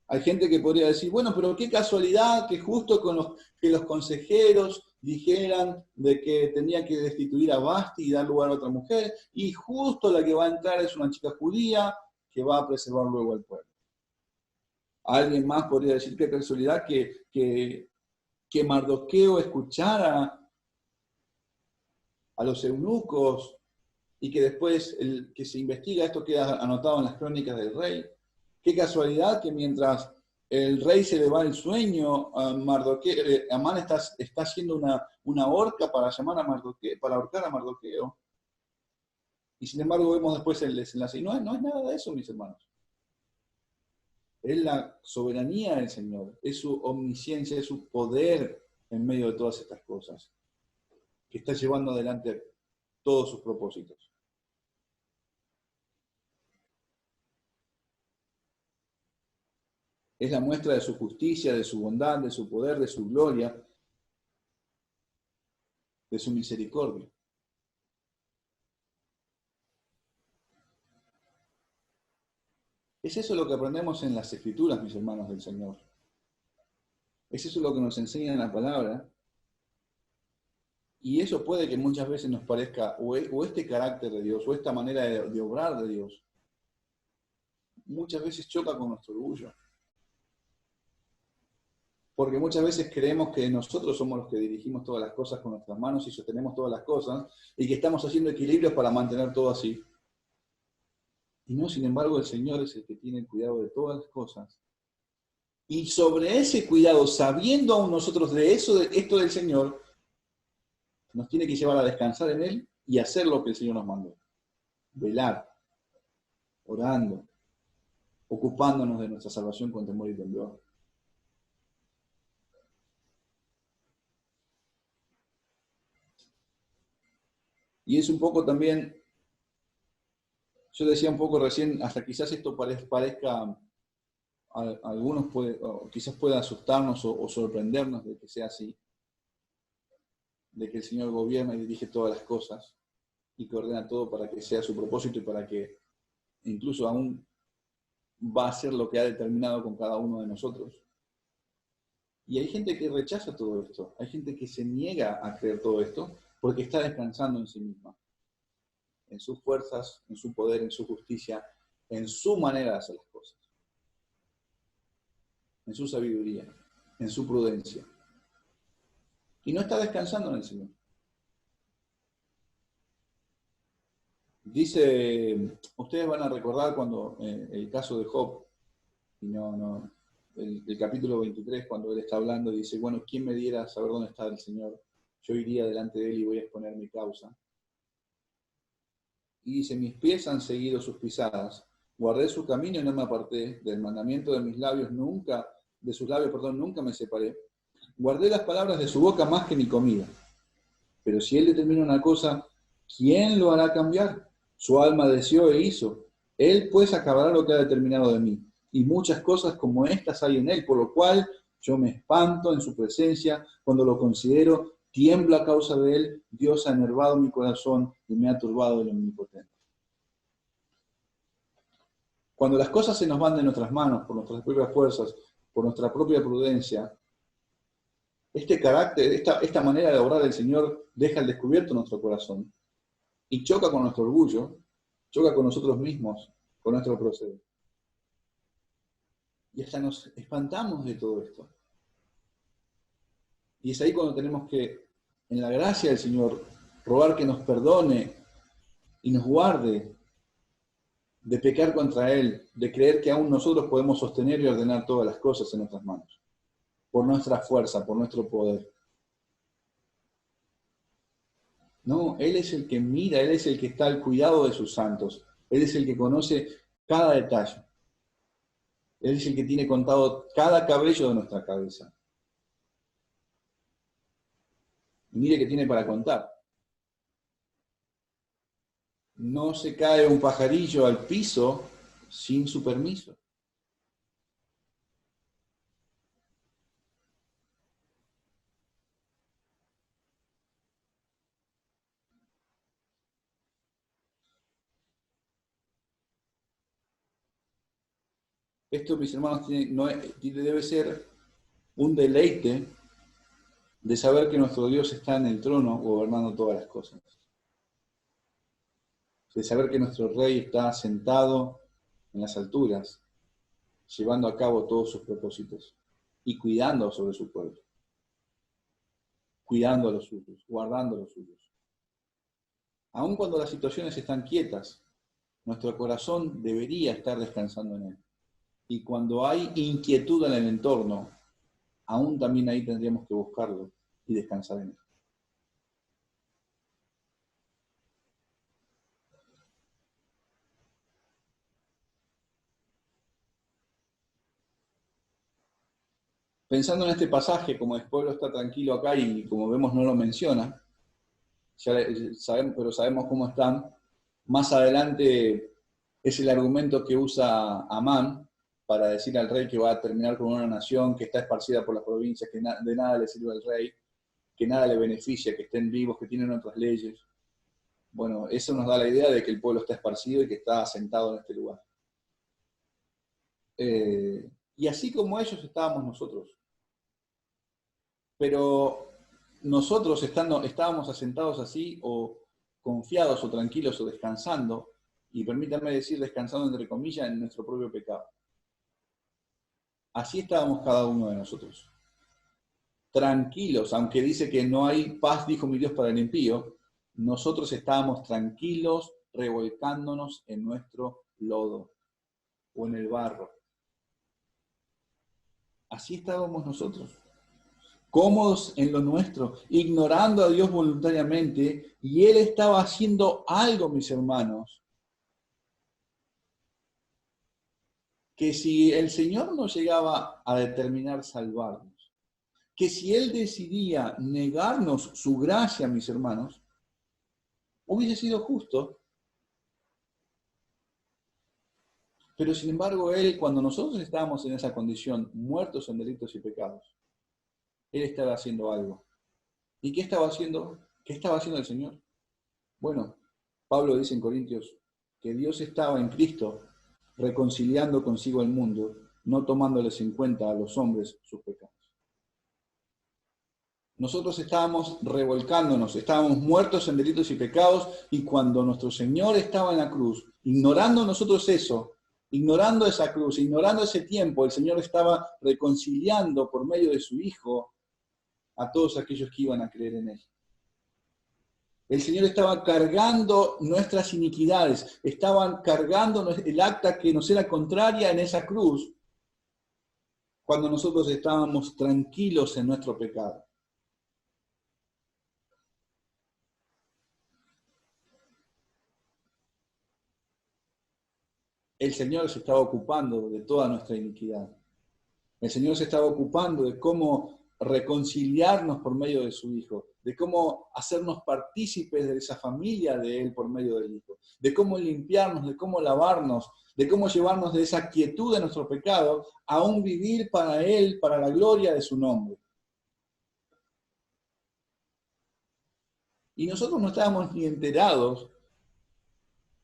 Hay gente que podría decir, bueno, pero qué casualidad que justo que los consejeros dijeran de que tenía que destituir a Basti y dar lugar a otra mujer, y justo la que va a entrar es una chica judía que va a preservar luego al pueblo. Alguien más podría decir qué casualidad que Mardoqueo escuchara a los eunucos y que después que se investiga esto queda anotado en las crónicas del rey. Qué casualidad que mientras el rey se le va el sueño, Amán está haciendo una horca para llamar a Mardoqueo, para ahorcar a Mardoqueo. Y sin embargo vemos después el desenlace. Y no es nada de eso, mis hermanos. Es la soberanía del Señor, es su omnisciencia, es su poder en medio de todas estas cosas, que está llevando adelante todos sus propósitos. Es la muestra de su justicia, de su bondad, de su poder, de su gloria, de su misericordia. Es eso lo que aprendemos en las Escrituras, mis hermanos del Señor. Es eso lo que nos enseña en la palabra. Y eso puede que muchas veces nos parezca, o este carácter de Dios, o esta manera de obrar de Dios, muchas veces choca con nuestro orgullo. Porque muchas veces creemos que nosotros somos los que dirigimos todas las cosas con nuestras manos y sostenemos todas las cosas, y que estamos haciendo equilibrios para mantener todo así. Y no, sin embargo, el Señor es el que tiene el cuidado de todas las cosas. Y sobre ese cuidado, sabiendo aún nosotros de esto del Señor, nos tiene que llevar a descansar en Él y hacer lo que el Señor nos mandó. Velar, orando, ocupándonos de nuestra salvación con temor y temblor. Y es un poco también, yo decía un poco recién, hasta quizás esto parezca, a algunos quizás pueda asustarnos o sorprendernos de que sea así, de que el Señor gobierna y dirige todas las cosas y que ordena todo para que sea su propósito y para que incluso aún va a ser lo que ha determinado con cada uno de nosotros. Y hay gente que rechaza todo esto, hay gente que se niega a creer todo esto porque está descansando en sí misma, en sus fuerzas, en su poder, en su justicia, en su manera de hacer las cosas, en su sabiduría, en su prudencia. Y no está descansando en el Señor. Dice, ustedes van a recordar cuando el caso de Job, y el capítulo 23, cuando él está hablando, dice, bueno, ¿quién me diera saber dónde está el Señor? Yo iría delante de él y voy a exponer mi causa. Y dice, mis pies han seguido sus pisadas, guardé su camino y no me aparté, del mandamiento de mis labios nunca, de sus labios, perdón, nunca me separé. Guardé las palabras de su boca más que mi comida. Pero si él determina una cosa, ¿quién lo hará cambiar? Su alma deseó e hizo. Él pues acabará lo que ha determinado de mí. Y muchas cosas como estas hay en él, por lo cual yo me espanto en su presencia. Cuando lo considero, tiemblo a causa de él. Dios ha enervado mi corazón y me ha turbado el omnipotente. Cuando las cosas se nos van de nuestras manos, por nuestras propias fuerzas, por nuestra propia prudencia, este carácter, esta manera de obrar del Señor deja al descubierto nuestro corazón y choca con nuestro orgullo, choca con nosotros mismos, con nuestro proceder. Y hasta nos espantamos de todo esto. Y es ahí cuando tenemos que, en la gracia del Señor, rogar que nos perdone y nos guarde de pecar contra Él, de creer que aún nosotros podemos sostener y ordenar todas las cosas en nuestras manos, por nuestra fuerza, por nuestro poder. No, Él es el que mira, Él es el que está al cuidado de sus santos, Él es el que conoce cada detalle. Él es el que tiene contado cada cabello de nuestra cabeza. Y mire que tiene para contar. No se cae un pajarillo al piso sin su permiso. Esto, mis hermanos, debe ser un deleite de saber que nuestro Dios está en el trono gobernando todas las cosas. De saber que nuestro Rey está sentado en las alturas, llevando a cabo todos sus propósitos y cuidando sobre su pueblo, cuidando a los suyos, guardando a los suyos. Aun cuando las situaciones están quietas, nuestro corazón debería estar descansando en Él. Y cuando hay inquietud en el entorno, aún también ahí tendríamos que buscarlo y descansar en Él. Pensando en este pasaje, como el pueblo está tranquilo acá y como vemos no lo menciona, pero sabemos cómo están, más adelante es el argumento que usa Amán para decir al rey que va a terminar con una nación que está esparcida por las provincias, que de nada le sirve al rey, que nada le beneficia, que estén vivos, que tienen otras leyes. Bueno, eso nos da la idea de que el pueblo está esparcido y que está asentado en este lugar. Y así como ellos estábamos nosotros. Pero nosotros estábamos asentados así o confiados o tranquilos o descansando, y permítanme decir descansando entre comillas, en nuestro propio pecado. Así estábamos cada uno de nosotros. Tranquilos, aunque dice que no hay paz, dijo mi Dios, para el impío, nosotros estábamos tranquilos revolcándonos en nuestro lodo o en el barro. Así estábamos nosotros, cómodos en lo nuestro, ignorando a Dios voluntariamente, y Él estaba haciendo algo, mis hermanos, que si el Señor no llegaba a determinar salvarnos, que si Él decidía negarnos su gracia, mis hermanos, hubiese sido justo. Pero sin embargo, Él, cuando nosotros estábamos en esa condición, muertos en delitos y pecados, Él estaba haciendo algo. ¿Y qué estaba haciendo? ¿Qué estaba haciendo el Señor? Bueno, Pablo dice en Corintios que Dios estaba en Cristo reconciliando consigo el mundo, no tomándoles en cuenta a los hombres sus pecados. Nosotros estábamos revolcándonos, estábamos muertos en delitos y pecados, y cuando nuestro Señor estaba en la cruz, ignorando nosotros eso, ignorando esa cruz, ignorando ese tiempo, el Señor estaba reconciliando por medio de su Hijo a todos aquellos que iban a creer en Él. El Señor estaba cargando nuestras iniquidades, estaban cargando el acta que nos era contraria en esa cruz, cuando nosotros estábamos tranquilos en nuestro pecado. El Señor se estaba ocupando de toda nuestra iniquidad. El Señor se estaba ocupando de cómo reconciliarnos por medio de su Hijo, de cómo hacernos partícipes de esa familia de Él por medio del Hijo, de cómo limpiarnos, de cómo lavarnos, de cómo llevarnos de esa quietud de nuestro pecado a un vivir para Él, para la gloria de su nombre. Y nosotros no estábamos ni enterados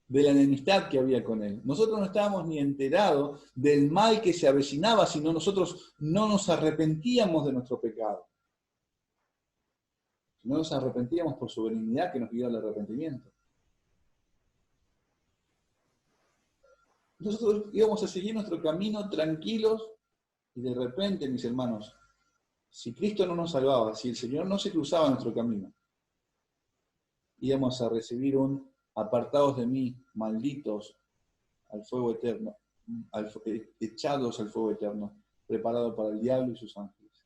de la enemistad que había con Él. Nosotros no estábamos ni enterados del mal que se avecinaba, sino nosotros no nos arrepentíamos de nuestro pecado. No nos arrepentíamos por su benignidad que nos guió al arrepentimiento. Nosotros íbamos a seguir nuestro camino tranquilos y de repente, mis hermanos, si Cristo no nos salvaba, si el Señor no se cruzaba en nuestro camino, íbamos a recibir un apartados de mí, malditos, al fuego eterno, echados al fuego eterno, preparado para el diablo y sus ángeles.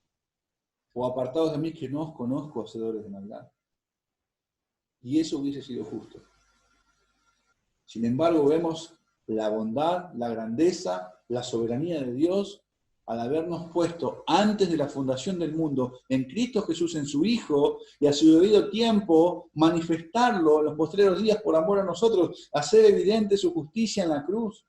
O apartados de mí que no os conozco, hacedores de maldad. Y eso hubiese sido justo. Sin embargo, vemos la bondad, la grandeza, la soberanía de Dios al habernos puesto antes de la fundación del mundo en Cristo Jesús, en su Hijo, y a su debido tiempo manifestarlo en los postreros días por amor a nosotros, hacer evidente su justicia en la cruz.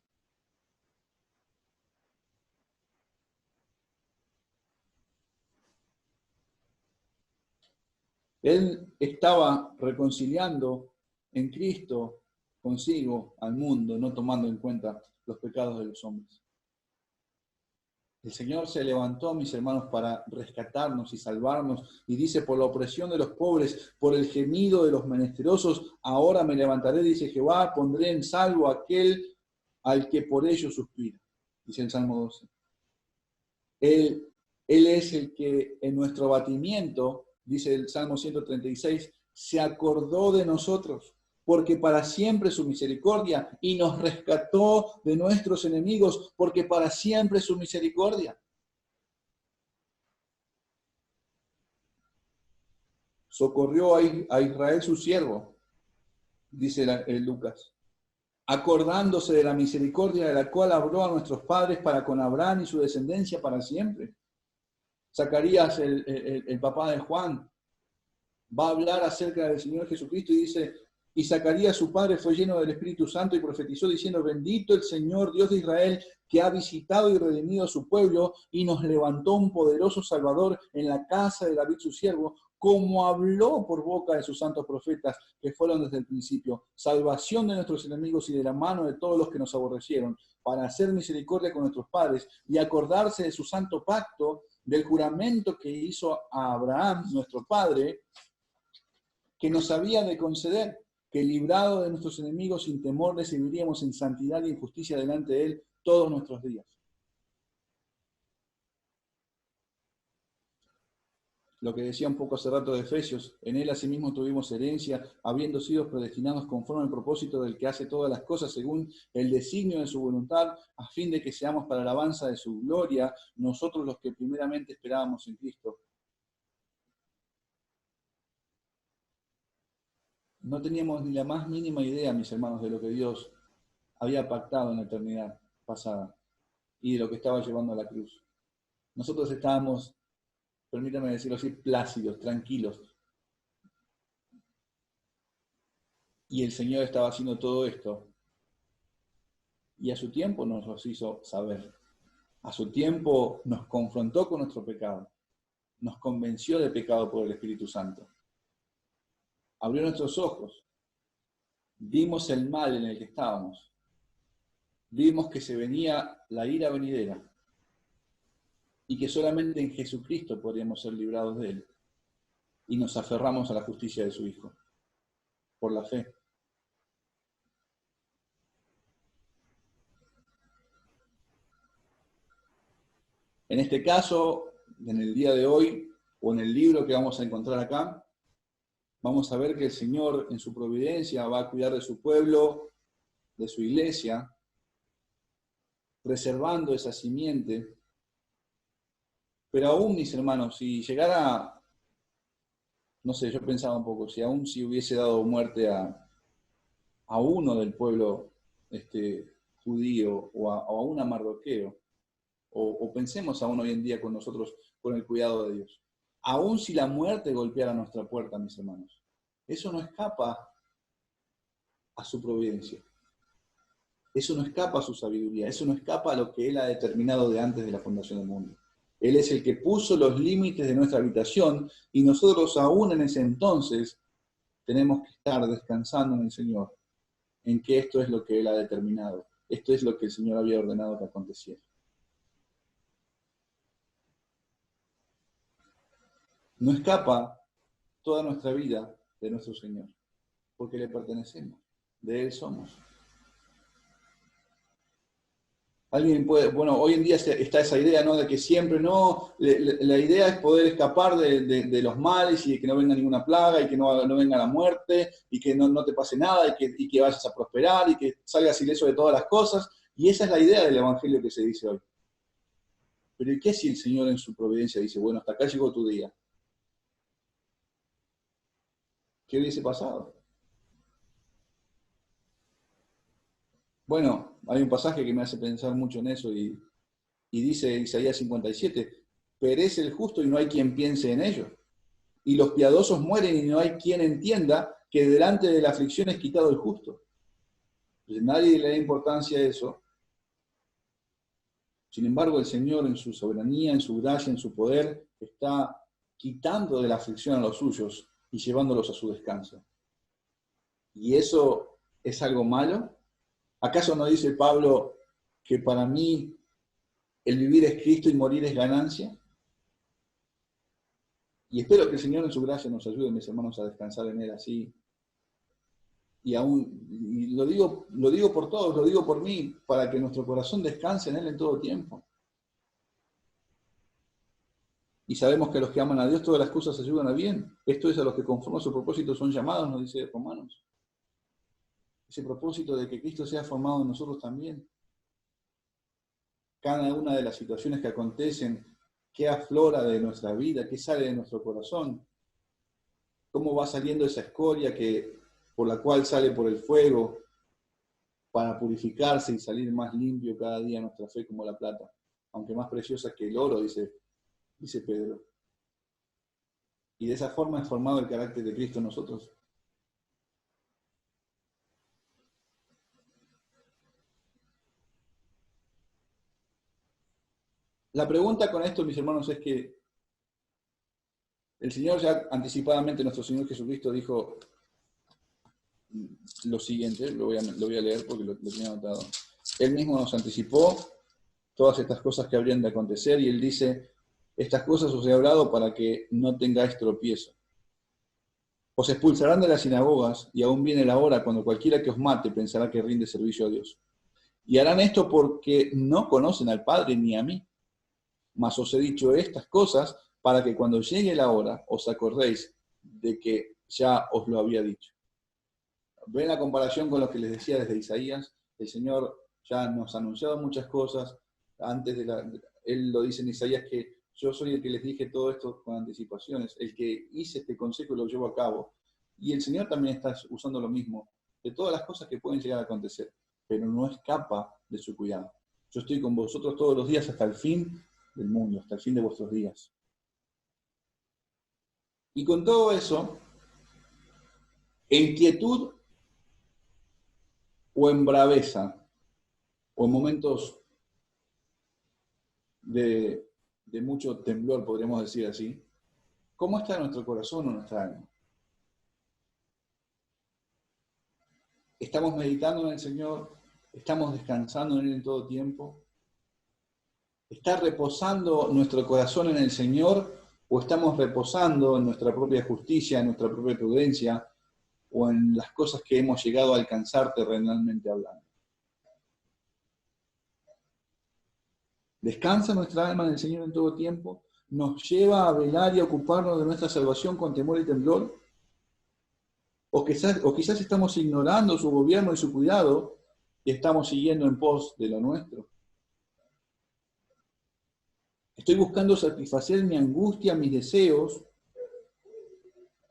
Él estaba reconciliando en Cristo consigo al mundo, no tomando en cuenta los pecados de los hombres. El Señor se levantó, mis hermanos, para rescatarnos y salvarnos. Y dice, por la opresión de los pobres, por el gemido de los menesterosos, ahora me levantaré, dice Jehová, pondré en salvo a aquel al que por ello suspira. Dice el Salmo 12. Él es el que en nuestro abatimiento, dice el Salmo 136, se acordó de nosotros, porque para siempre su misericordia, y nos rescató de nuestros enemigos, porque para siempre su misericordia. Socorrió a Israel su siervo, dice Lucas, acordándose de la misericordia de la cual habló a nuestros padres para con Abraham y su descendencia para siempre. Zacarías, el papá de Juan, va a hablar acerca del Señor Jesucristo y dice, y Zacarías su padre fue lleno del Espíritu Santo y profetizó diciendo, bendito el Señor Dios de Israel, que ha visitado y redimido a su pueblo y nos levantó un poderoso Salvador en la casa de David su siervo, como habló por boca de sus santos profetas que fueron desde el principio, salvación de nuestros enemigos y de la mano de todos los que nos aborrecieron, para hacer misericordia con nuestros padres y acordarse de su santo pacto, del juramento que hizo a Abraham, nuestro padre, que nos había de conceder, que librado de nuestros enemigos sin temor les viviríamos en santidad y en justicia delante de Él todos nuestros días. Lo que decía un poco hace rato de Efesios, en Él asimismo tuvimos herencia, habiendo sido predestinados conforme al propósito del que hace todas las cosas según el designio de su voluntad, a fin de que seamos para la alabanza de su gloria, nosotros los que primeramente esperábamos en Cristo. No teníamos ni la más mínima idea, mis hermanos, de lo que Dios había pactado en la eternidad pasada y de lo que estaba llevando a la cruz. Nosotros estábamos, permítame decirlo así, plácidos, tranquilos. Y el Señor estaba haciendo todo esto. Y a su tiempo nos lo hizo saber. A su tiempo nos confrontó con nuestro pecado. Nos convenció de pecado por el Espíritu Santo. Abrió nuestros ojos. Vimos el mal en el que estábamos. Vimos que se venía la ira venidera. Y que solamente en Jesucristo podríamos ser librados de él. Y nos aferramos a la justicia de su Hijo. Por la fe. En este caso, en el día de hoy, o en el libro que vamos a encontrar acá, vamos a ver que el Señor en su providencia va a cuidar de su pueblo, de su iglesia, preservando esa simiente. Pero aún, mis hermanos, si llegara, no sé, yo pensaba un poco, si hubiese dado muerte a uno del pueblo judío o a un Mardoqueo, o pensemos aún hoy en día con nosotros, con el cuidado de Dios. Aún si la muerte golpeara nuestra puerta, mis hermanos, eso no escapa a su providencia. Eso no escapa a su sabiduría. Eso no escapa a lo que Él ha determinado de antes de la fundación del mundo. Él es el que puso los límites de nuestra habitación y nosotros aún en ese entonces tenemos que estar descansando en el Señor, en que esto es lo que Él ha determinado. Esto es lo que el Señor había ordenado que aconteciera. No escapa toda nuestra vida de nuestro Señor, porque le pertenecemos, de Él somos. Alguien puede, bueno, hoy en día está esa idea, ¿no? De que siempre no, la idea es poder escapar de los males y de que no venga ninguna plaga y que no venga la muerte y que no te pase nada y que vayas a prosperar y que salgas ileso de todas las cosas. Y esa es la idea del Evangelio que se dice hoy. Pero ¿y qué si el Señor en su providencia dice, bueno, hasta acá llegó tu día? ¿Qué hubiese pasado? Bueno, hay un pasaje que me hace pensar mucho en eso y dice Isaías 57, perece el justo y no hay quien piense en ello. Y los piadosos mueren y no hay quien entienda que delante de la aflicción es quitado el justo. Entonces, nadie le da importancia a eso. Sin embargo, el Señor en su soberanía, en su gracia, en su poder, está quitando de la aflicción a los suyos y llevándolos a su descanso. ¿Y eso es algo malo? ¿Acaso no dice Pablo que para mí el vivir es Cristo y morir es ganancia. Y espero que el Señor en su gracia nos ayude, mis hermanos, a descansar en Él así. Y lo digo por todos, lo digo por mí, para que nuestro corazón descanse en Él en todo tiempo. Y sabemos que a los que aman a Dios todas las cosas ayudan a bien. Esto es a los que conforme a su propósito son llamados, nos dice Romanos. Ese propósito de que Cristo sea formado en nosotros también. Cada una de las situaciones que acontecen, qué aflora de nuestra vida, qué sale de nuestro corazón, cómo va saliendo esa escoria por la cual sale por el fuego para purificarse y salir más limpio cada día nuestra fe como la plata, aunque más preciosa que el oro, dice Pedro. Y de esa forma es formado el carácter de Cristo en nosotros. La pregunta con esto, mis hermanos, es que el Señor ya anticipadamente, nuestro Señor Jesucristo dijo lo siguiente, lo voy a leer porque lo tenía anotado. Él mismo nos anticipó todas estas cosas que habrían de acontecer y Él dice, estas cosas os he hablado para que no tengáis tropiezo. Os expulsarán de las sinagogas y aún viene la hora cuando cualquiera que os mate pensará que rinde servicio a Dios. Y harán esto porque no conocen al Padre ni a mí. Mas os he dicho estas cosas para que cuando llegue la hora os acordéis de que ya os lo había dicho. ¿Ven la comparación con lo que les decía desde Isaías? El Señor ya nos ha anunciado muchas cosas. Él lo dice en Isaías que yo soy el que les dije todo esto con anticipaciones, el que hice este consejo y lo llevo a cabo. Y el Señor también está usando lo mismo, de todas las cosas que pueden llegar a acontecer, pero no escapa de su cuidado. Yo estoy con vosotros todos los días hasta el fin del mundo, hasta el fin de vuestros días. Y con todo eso, en quietud o en braveza, o en momentos de mucho temblor, podríamos decir así, ¿cómo está nuestro corazón o nuestra alma? ¿Estamos meditando en el Señor? ¿Estamos descansando en Él en todo tiempo? ¿Está reposando nuestro corazón en el Señor o estamos reposando en nuestra propia justicia, en nuestra propia prudencia o en las cosas que hemos llegado a alcanzar terrenalmente hablando? ¿Descansa nuestra alma en el Señor en todo tiempo? ¿Nos lleva a velar y a ocuparnos de nuestra salvación con temor y temblor? ¿O quizás estamos ignorando su gobierno y su cuidado y estamos siguiendo en pos de lo nuestro? Estoy buscando satisfacer mi angustia, mis deseos.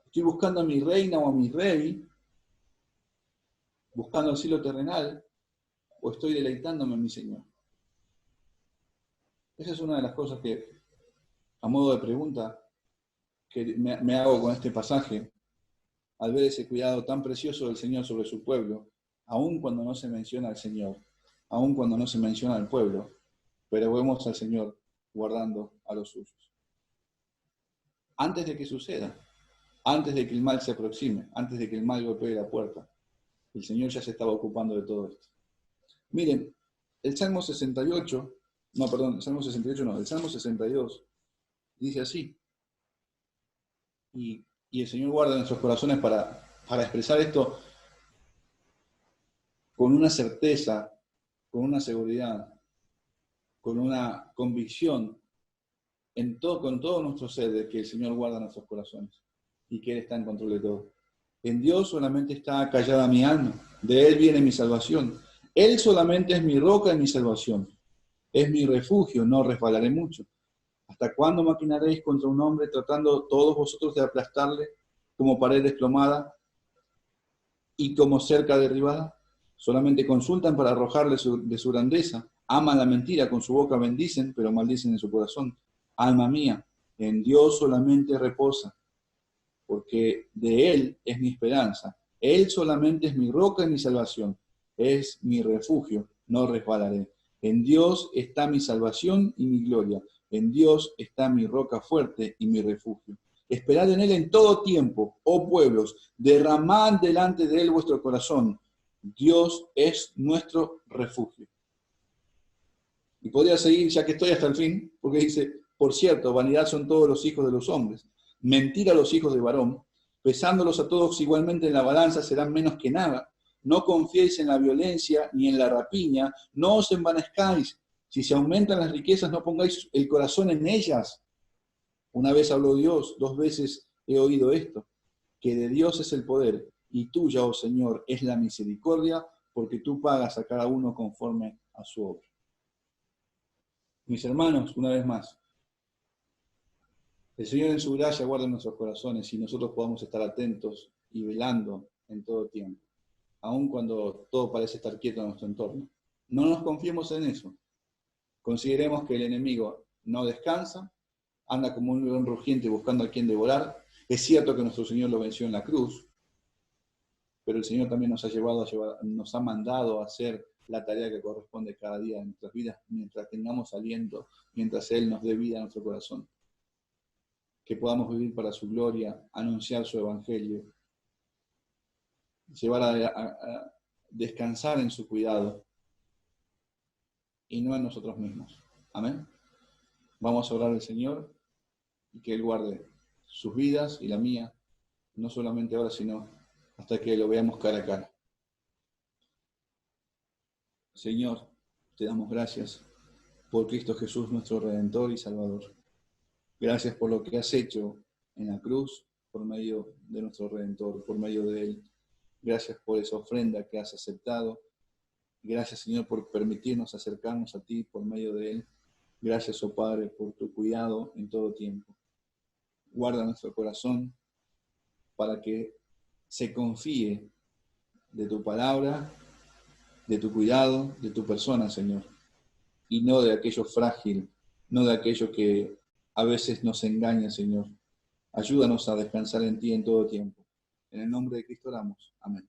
Estoy buscando a mi reina o a mi rey, buscando el cielo terrenal, o estoy deleitándome en mi Señor. Esa es una de las cosas que, a modo de pregunta, que me hago con este pasaje, al ver ese cuidado tan precioso del Señor sobre su pueblo, aun cuando no se menciona al Señor, aun cuando no se menciona al pueblo, pero vemos al Señor guardando a los suyos. Antes de que suceda, antes de que el mal se aproxime, antes de que el mal golpee la puerta, el Señor ya se estaba ocupando de todo esto. Miren, el Salmo 68, el Salmo 62, dice así, y el Señor guarda nuestros corazones para expresar esto con una certeza, con una seguridad, con una convicción con todo nuestro ser de que el Señor guarda nuestros corazones y que Él está en control de todo. En Dios solamente está callada mi alma, de Él viene mi salvación. Él solamente es mi roca y mi salvación. Es mi refugio, no resbalaré mucho. ¿Hasta cuándo maquinaréis contra un hombre tratando todos vosotros de aplastarle como pared desplomada y como cerca derribada? Solamente consultan para arrojarle de su grandeza. Aman la mentira, con su boca bendicen, pero maldicen en su corazón. Alma mía, en Dios solamente reposa, porque de Él es mi esperanza. Él solamente es mi roca y mi salvación. Es mi refugio, no resbalaré. En Dios está mi salvación y mi gloria. En Dios está mi roca fuerte y mi refugio. Esperad en Él en todo tiempo, oh pueblos, derramad delante de Él vuestro corazón. Dios es nuestro refugio. Y podría seguir, ya que estoy hasta el fin, porque dice, por cierto, vanidad son todos los hijos de los hombres, mentira los hijos de varón, pesándolos a todos igualmente en la balanza serán menos que nada. No confiéis en la violencia ni en la rapiña, no os envanezcáis. Si se aumentan las riquezas, no pongáis el corazón en ellas. Una vez habló Dios, 2 veces he oído esto, que de Dios es el poder, y tuya, oh Señor, es la misericordia, porque tú pagas a cada uno conforme a su obra. Mis hermanos, una vez más, el Señor en su gracia guarda nuestros corazones y nosotros podamos estar atentos y velando en todo tiempo, aun cuando todo parece estar quieto en nuestro entorno. No nos confiemos en eso. Consideremos que el enemigo no descansa, anda como un león rugiente buscando a quien devorar. Es cierto que nuestro Señor lo venció en la cruz, pero el Señor también nos ha mandado a hacer la tarea que corresponde cada día en nuestras vidas, mientras tengamos aliento, mientras Él nos dé vida a nuestro corazón. Que podamos vivir para su gloria, anunciar su evangelio, llevar a descansar en su cuidado y no en nosotros mismos. Amén. Vamos a orar al Señor y que Él guarde sus vidas y la mía, no solamente ahora, sino hasta que lo veamos cara a cara. Señor, te damos gracias por Cristo Jesús, nuestro Redentor y Salvador. Gracias por lo que has hecho en la cruz, por medio de nuestro Redentor, por medio de Él. Gracias por esa ofrenda que has aceptado. Gracias, Señor, por permitirnos acercarnos a ti por medio de Él. Gracias, oh Padre, por tu cuidado en todo tiempo. Guarda nuestro corazón para que se confíe de tu palabra, de tu cuidado, de tu persona, Señor, y no de aquello frágil, no de aquello que a veces nos engaña, Señor. Ayúdanos a descansar en ti en todo tiempo. En el nombre de Cristo oramos. Amén.